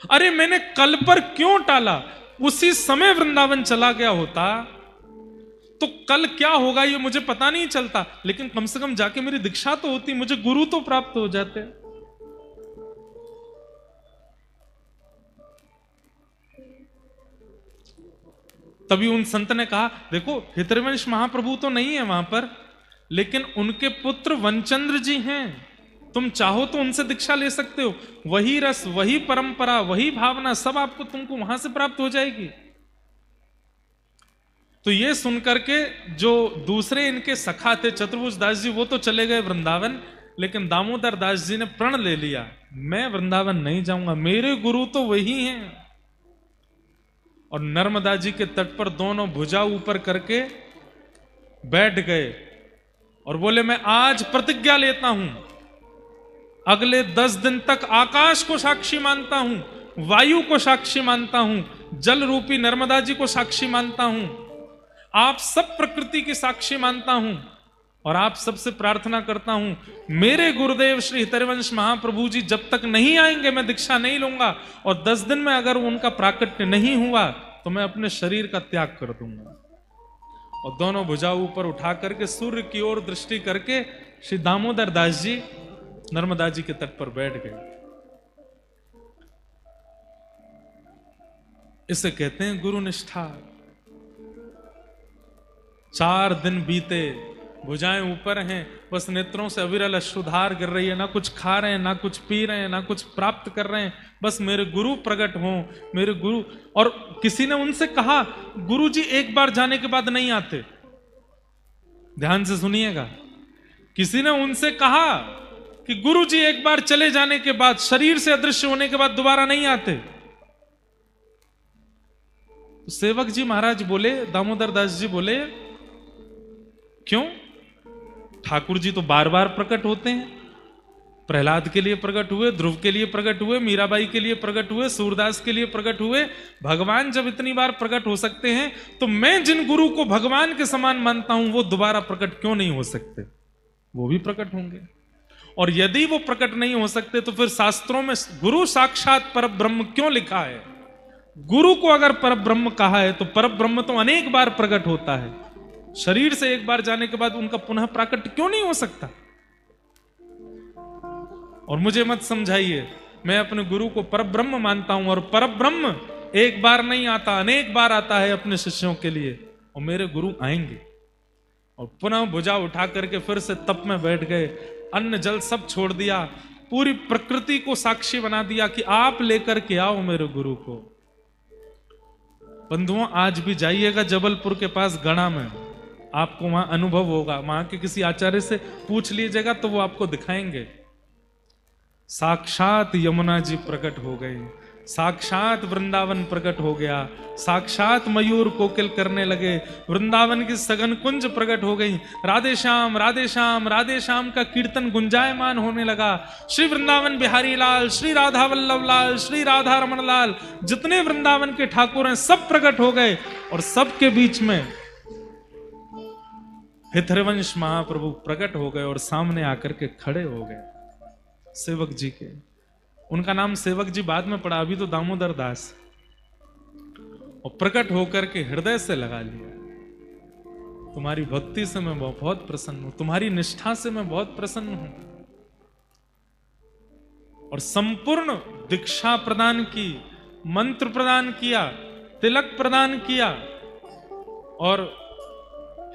अरे मैंने कल पर क्यों टाला, उसी समय वृंदावन चला गया होता तो कल क्या होगा ये मुझे पता नहीं चलता, लेकिन कम से कम जाके मेरी दीक्षा तो होती, मुझे गुरु तो प्राप्त हो जाते। तभी उन संत ने कहा, देखो हितरवंश महाप्रभु तो नहीं है वहां पर, लेकिन उनके पुत्र वनचंद्र जी हैं, तुम चाहो तो उनसे दीक्षा ले सकते हो, वही रस, वही परंपरा, वही भावना सब आपको तुमको वहां से प्राप्त हो जाएगी। तो ये सुनकर के जो दूसरे इनके सखा थे चतुर्भुज दास जी, वो तो चले गए वृंदावन, लेकिन दामोदर दास जी ने प्रण ले लिया, मैं वृंदावन नहीं जाऊंगा, मेरे गुरु तो वही हैं। और नर्मदा जी के तट पर दोनों भुजा ऊपर करके बैठ गए और बोले, मैं आज प्रतिज्ञा लेता हूं, अगले 10 दिन तक आकाश को साक्षी मानता हूं, वायु को साक्षी मानता हूं, जल रूपी नर्मदा जी को साक्षी मानता हूं, आप सब प्रकृति की साक्षी मानता हूं, और आप सबसे प्रार्थना करता हूं, मेरे गुरुदेव श्री हितरवंश महाप्रभु जी जब तक नहीं आएंगे मैं दीक्षा नहीं लूंगा, और 10 दिन में अगर उनका प्राकट्य नहीं हुआ तो मैं अपने शरीर का त्याग कर दूंगा। और दोनों भुजा ऊपर उठा करके सूर्य की ओर दृष्टि करके श्री दामोदर दास जी नर्मदा जी के तट पर बैठ गए। इसे कहते हैं गुरु निष्ठा। 4 दिन बीते, भुजाएं ऊपर हैं, बस नेत्रों से अविरल अश्रुधार गिर रही है, ना कुछ खा रहे हैं, ना कुछ पी रहे हैं, ना कुछ प्राप्त कर रहे हैं, बस मेरे गुरु प्रकट हों, मेरे गुरु। और किसी ने उनसे कहा, गुरु जी एक बार जाने के बाद नहीं आते, ध्यान से सुनिएगा, किसी ने उनसे कहा कि गुरु जी एक बार चले जाने के बाद, शरीर से अदृश्य होने के बाद दोबारा नहीं आते। तो सेवक जी महाराज बोले, दामोदर दास जी बोले, क्यों? ठाकुर जी तो बार बार प्रकट होते हैं, प्रहलाद के लिए प्रकट हुए, ध्रुव के लिए प्रकट हुए, मीराबाई के लिए प्रकट हुए, सूरदास के लिए प्रकट हुए। भगवान जब इतनी बार प्रकट हो सकते हैं तो मैं जिन गुरु को भगवान के समान मानता हूं वो दोबारा प्रकट क्यों नहीं हो सकते? वो भी प्रकट होंगे। और यदि वो प्रकट नहीं हो सकते तो फिर शास्त्रों में गुरु साक्षात परब्रह्म क्यों लिखा है? गुरु को अगर परब्रह्म कहा है तो परब्रह्म तो अनेक बार प्रकट होता है, शरीर से एक बार जाने के बाद उनका पुनः प्राकट्य क्यों नहीं हो सकता? और मुझे मत समझाइए, मैं अपने गुरु को परब्रह्म मानता हूं, और परब्रह्म एक बार नहीं आता, अनेक बार आता है अपने शिष्यों के लिए, और मेरे गुरु आएंगे। और पुनः भुजा उठा करके फिर से तप में बैठ गए, अन्न जल सब छोड़ दिया, पूरी प्रकृति को साक्षी बना दिया कि आप लेकर के आओ मेरे गुरु को। बंधुओं, आज भी जाइएगा जबलपुर के पास गणा में, आपको वहां अनुभव होगा, वहां के किसी आचार्य से पूछ लीजिएगा तो वो आपको दिखाएंगे, साक्षात यमुना जी प्रकट हो गए, साक्षात वृंदावन प्रकट हो गया, साक्षात मयूर कोकिल करने लगे, वृंदावन की सघन कुंज प्रकट हो गई, राधे श्याम राधे श्याम राधे श्याम का कीर्तन गुंजायमान होने लगा। श्री वृंदावन बिहारी लाल, श्री राधा वल्लभ लाल, श्री राधा रमण लाल, जितने वृंदावन के ठाकुर हैं सब प्रकट हो गए, और सबके बीच में हितरवंश महाप्रभु प्रकट हो गए और सामने आकर के खड़े हो गए सेवक जी के। उनका नाम सेवक जी बाद में पड़ा, अभी तो दामोदर दास। और प्रकट होकर के हृदय से लगा लिया, तुम्हारी भक्ति से मैं बहुत प्रसन्न हूं, तुम्हारी निष्ठा से मैं बहुत प्रसन्न हूं। और संपूर्ण दीक्षा प्रदान की, मंत्र प्रदान किया, तिलक प्रदान किया, और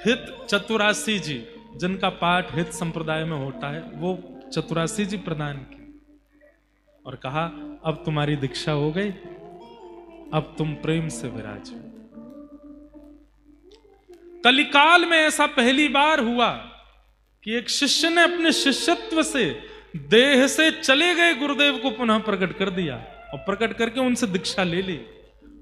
हित चतुरासी जी, जिनका पाठ हित संप्रदाय में होता है, वो चतुरासी जी प्रदान की, और कहा अब तुम्हारी दीक्षा हो गई, अब तुम प्रेम से विराजो। कलिकाल में ऐसा पहली बार हुआ कि एक शिष्य ने अपने शिष्यत्व से, देह से चले गए गुरुदेव को पुनः प्रकट कर दिया, और प्रकट करके उनसे दीक्षा ले ली,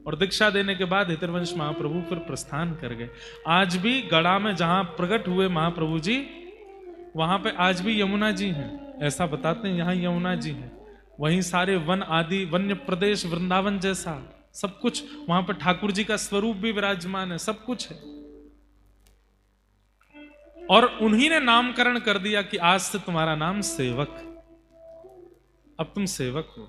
और दीक्षा देने के बाद हितरवंश महाप्रभु फिर प्रस्थान कर गए। आज भी गड़ा में जहां प्रकट हुए महाप्रभु जी, वहां पे आज भी यमुना जी हैं, ऐसा बताते हैं, यहां यमुना जी हैं। वहीं सारे वन आदि वन्य प्रदेश वृंदावन जैसा सब कुछ, वहां पर ठाकुर जी का स्वरूप भी विराजमान है, सब कुछ है। और उन्हीं ने नामकरण कर दिया कि आज से तुम्हारा नाम सेवक, अब तुम सेवक हो।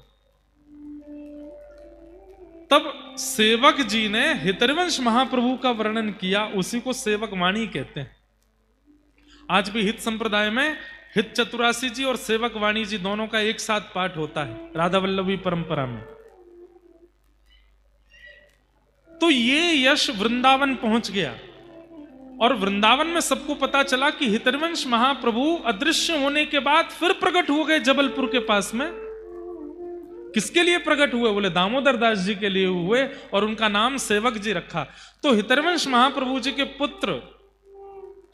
तब सेवक जी ने हितरिवंश महाप्रभु का वर्णन किया, उसी को सेवक वाणी कहते हैं। आज भी हित संप्रदाय में हित चतुरासी जी और सेवक वाणी जी दोनों का एक साथ पाठ होता है राधा वल्लभी परंपरा में। तो ये यश वृंदावन पहुंच गया और वृंदावन में सबको पता चला कि हितरिवंश महाप्रभु अदृश्य होने के बाद फिर प्रकट हो गए जबलपुर के पास में। किसके लिए प्रकट हुए? बोले दामोदर दास जी के लिए हुए और उनका नाम सेवक जी रखा। तो हितरिवंश महाप्रभु जी के पुत्र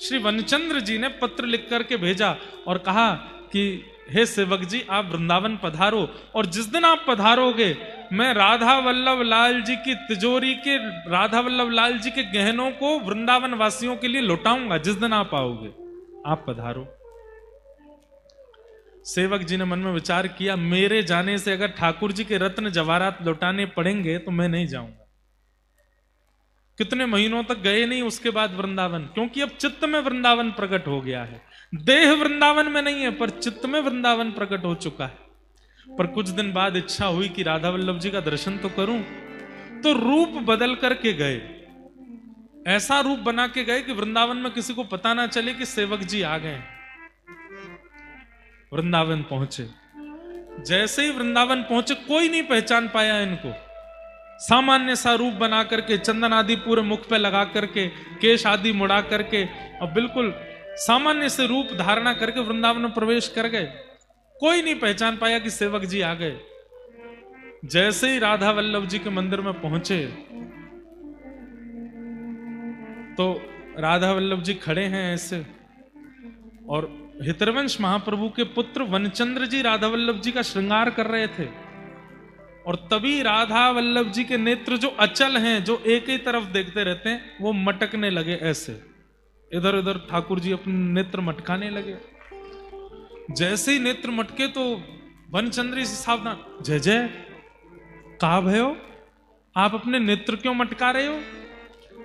श्री वनचंद्र जी ने पत्र लिख करके भेजा और कहा कि हे सेवक जी आप वृंदावन पधारो, और जिस दिन आप पधारोगे मैं राधा वल्लभ लाल जी की तिजोरी के, राधा वल्लभ लाल जी के गहनों को वृंदावन वासियों के लिए लौटाऊंगा। जिस दिन आप आओगे आप पधारो। सेवक जी ने मन में विचार किया, मेरे जाने से अगर ठाकुर जी के रत्न जवाहरात लौटाने पड़ेंगे तो मैं नहीं जाऊंगा। कितने महीनों तक गए नहीं उसके बाद वृंदावन, क्योंकि अब चित्त में वृंदावन प्रकट हो गया है। देह वृंदावन में नहीं है पर चित्त में वृंदावन प्रकट हो चुका है। पर कुछ दिन बाद इच्छा हुई कि राधा वल्लभ जी का दर्शन तो करूं, तो रूप बदल करके गए। ऐसा रूप बना के गए कि वृंदावन में किसी को पता ना चले कि सेवक जी आ गए। वृंदावन पहुंचे, जैसे ही वृंदावन पहुंचे कोई नहीं पहचान पाया इनको। सामान्य सा रूप बना करके, चंदन आदि पूरे मुख पे लगा करके, केश आदि मुड़ा करके और बिल्कुल सामान्य से रूप धारणा करके वृंदावन में प्रवेश कर गए। कोई नहीं पहचान पाया कि सेवक जी आ गए। जैसे ही राधा वल्लभ जी के मंदिर में पहुंचे तो राधा वल्लभ जी खड़े हैं ऐसे, और हितरिवंश महाप्रभु के पुत्र वनचंद्र जी राधा वल्लभ जी का श्रृंगार कर रहे थे। और तभी राधा वल्लभ जी के नेत्र जो अचल हैं, जो एक ही तरफ देखते रहते हैं, वो मटकने लगे ऐसे, इधर उधर ठाकुर जी अपने नेत्र मटकाने लगे। जैसे ही नेत्र मटके तो वनचंद्र से सावधान, जय जय कहा भयो, आप अपने नेत्र क्यों मटका रहे हो?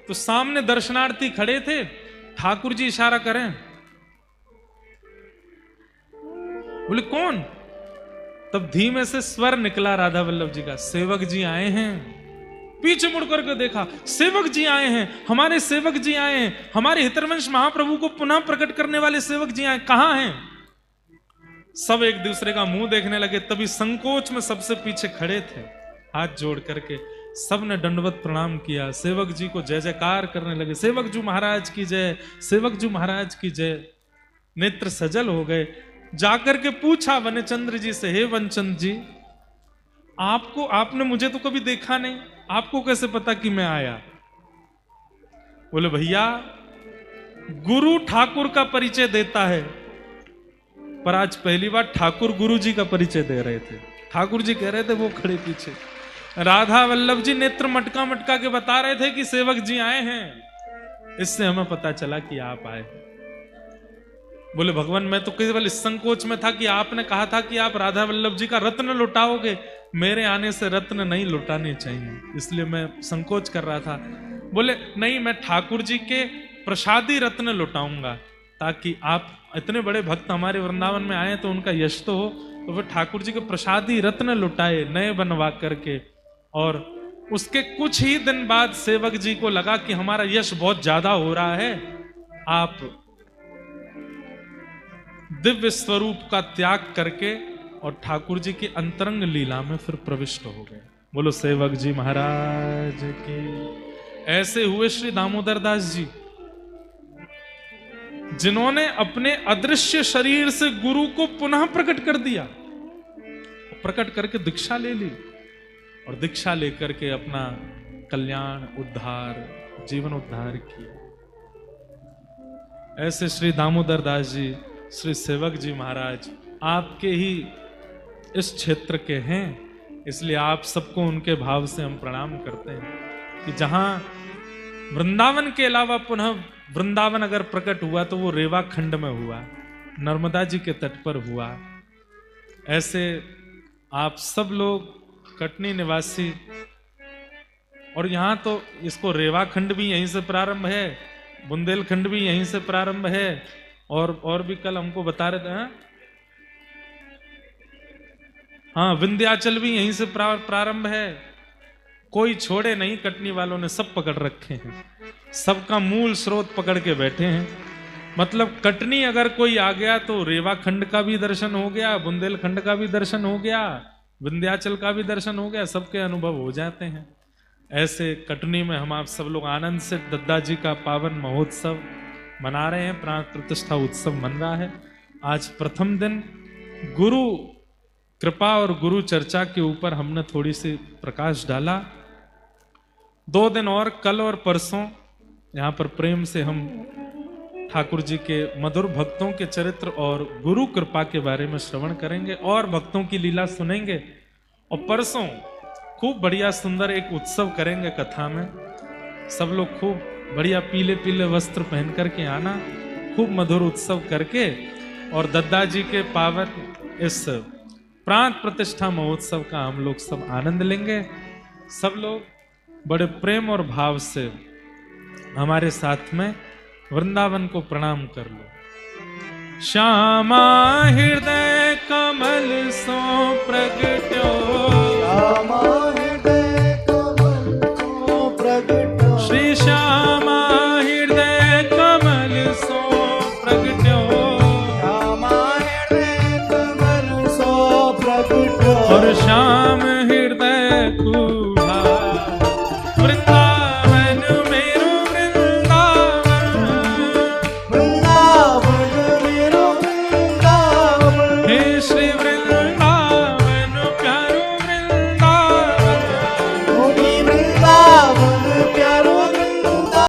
तो सामने दर्शनार्थी खड़े थे, ठाकुर जी इशारा करें, बोले कौन? तब धीमे से स्वर निकला राधा वल्लभ जी का, सेवक जी आए हैं। पीछे मुड़ करके देखा, सेवक जी आए हैं, हमारे सेवक जी आए हैं, हमारे हितरिवंश महाप्रभु को पुनः प्रकट करने वाले सेवक जी आए, कहां हैं? सब एक दूसरे का मुंह देखने लगे। तभी संकोच में सबसे पीछे खड़े थे, हाथ जोड़ करके सब ने दंडवत प्रणाम किया, सेवक जी को जय जयकार करने लगे, सेवक जी महाराज की जय, सेवक जी महाराज की जय। नेत्र सजल हो गए। जाकर के पूछा वनचंद्र जी से, हे वनचंद्र जी आपने मुझे तो कभी देखा नहीं, आपको कैसे पता कि मैं आया? बोले भैया गुरु ठाकुर का परिचय देता है, पर आज पहली बार ठाकुर गुरु जी का परिचय दे रहे थे। ठाकुर जी कह रहे थे, वो खड़े पीछे, राधा वल्लभ जी नेत्र मटका मटका के बता रहे थे कि सेवक जी आए हैं, इससे हमें पता चला कि आप आए। बोले भगवान मैं तो केवल इस संकोच में था कि आपने कहा था कि आप राधा वल्लभ जी का रत्न लुटाओगे, मेरे आने से रत्न नहीं लुटाने चाहिए, इसलिए मैं संकोच कर रहा था। बोले नहीं, मैं ठाकुर जी के प्रसादी रत्न लुटाऊंगा, ताकि आप इतने बड़े भक्त हमारे वृंदावन में आए तो उनका यश तो हो। तो फिर ठाकुर जी के प्रसादी रत्न लुटाए नए बनवा करके, और उसके कुछ ही दिन बाद सेवक जी को लगा कि हमारा यश बहुत ज्यादा हो रहा है, आप दिव्य स्वरूप का त्याग करके और ठाकुर जी की अंतरंग लीला में फिर प्रविष्ट हो गए। बोलो सेवक जी महाराज की। ऐसे हुए श्री दामोदर दास जी, जिन्होंने अपने अदृश्य शरीर से गुरु को पुनः प्रकट कर दिया, प्रकट करके दीक्षा ले ली, और दीक्षा लेकर के अपना कल्याण उद्धार, जीवन उद्धार किया। ऐसे श्री दामोदर दास जी, श्री सेवक जी महाराज आपके ही इस क्षेत्र के हैं, इसलिए आप सबको उनके भाव से हम प्रणाम करते हैं कि जहां वृंदावन के अलावा पुनः वृंदावन अगर प्रकट हुआ तो वो रेवा खंड में हुआ, नर्मदा जी के तट पर हुआ। ऐसे आप सब लोग कटनी निवासी, और यहाँ तो इसको रेवा खंड भी यहीं से प्रारंभ है, बुंदेलखंड भी यहीं से प्रारंभ है, और भी कल हमको बता रहे थे। हाँ, विंध्याचल भी यहीं से प्रारंभ है। कोई छोड़े नहीं, कटनी वालों ने सब पकड़ रखे हैं, सबका मूल स्रोत पकड़ के बैठे हैं। मतलब कटनी अगर कोई आ गया तो रेवा खंड का भी दर्शन हो गया, बुंदेलखंड का भी दर्शन हो गया, विंध्याचल का भी दर्शन हो गया, सबके अनुभव हो जाते हैं। ऐसे कटनी में हम आप सब लोग आनंद से दद्दा जी का पावन महोत्सव मना रहे हैं, प्राण प्रतिष्ठा उत्सव मन रहा है। आज प्रथम दिन गुरु कृपा और गुरु चर्चा के ऊपर हमने थोड़ी सी प्रकाश डाला। 2 दिन और, कल और परसों यहाँ पर प्रेम से हम ठाकुर जी के मधुर भक्तों के चरित्र और गुरु कृपा के बारे में श्रवण करेंगे और भक्तों की लीला सुनेंगे। और परसों खूब बढ़िया सुंदर एक उत्सव करेंगे कथा में। सब लोग खूब बढ़िया पीले पीले वस्त्र पहन करके आना, खूब मधुर उत्सव करके और दद्दा जी के पावन इस प्राण प्रतिष्ठा महोत्सव का हम लोग सब आनंद लेंगे। सब लोग बड़े प्रेम और भाव से हमारे साथ में वृंदावन को प्रणाम कर लो। श्यामा हृदय कमल सो प्रगट्यो, श्यामा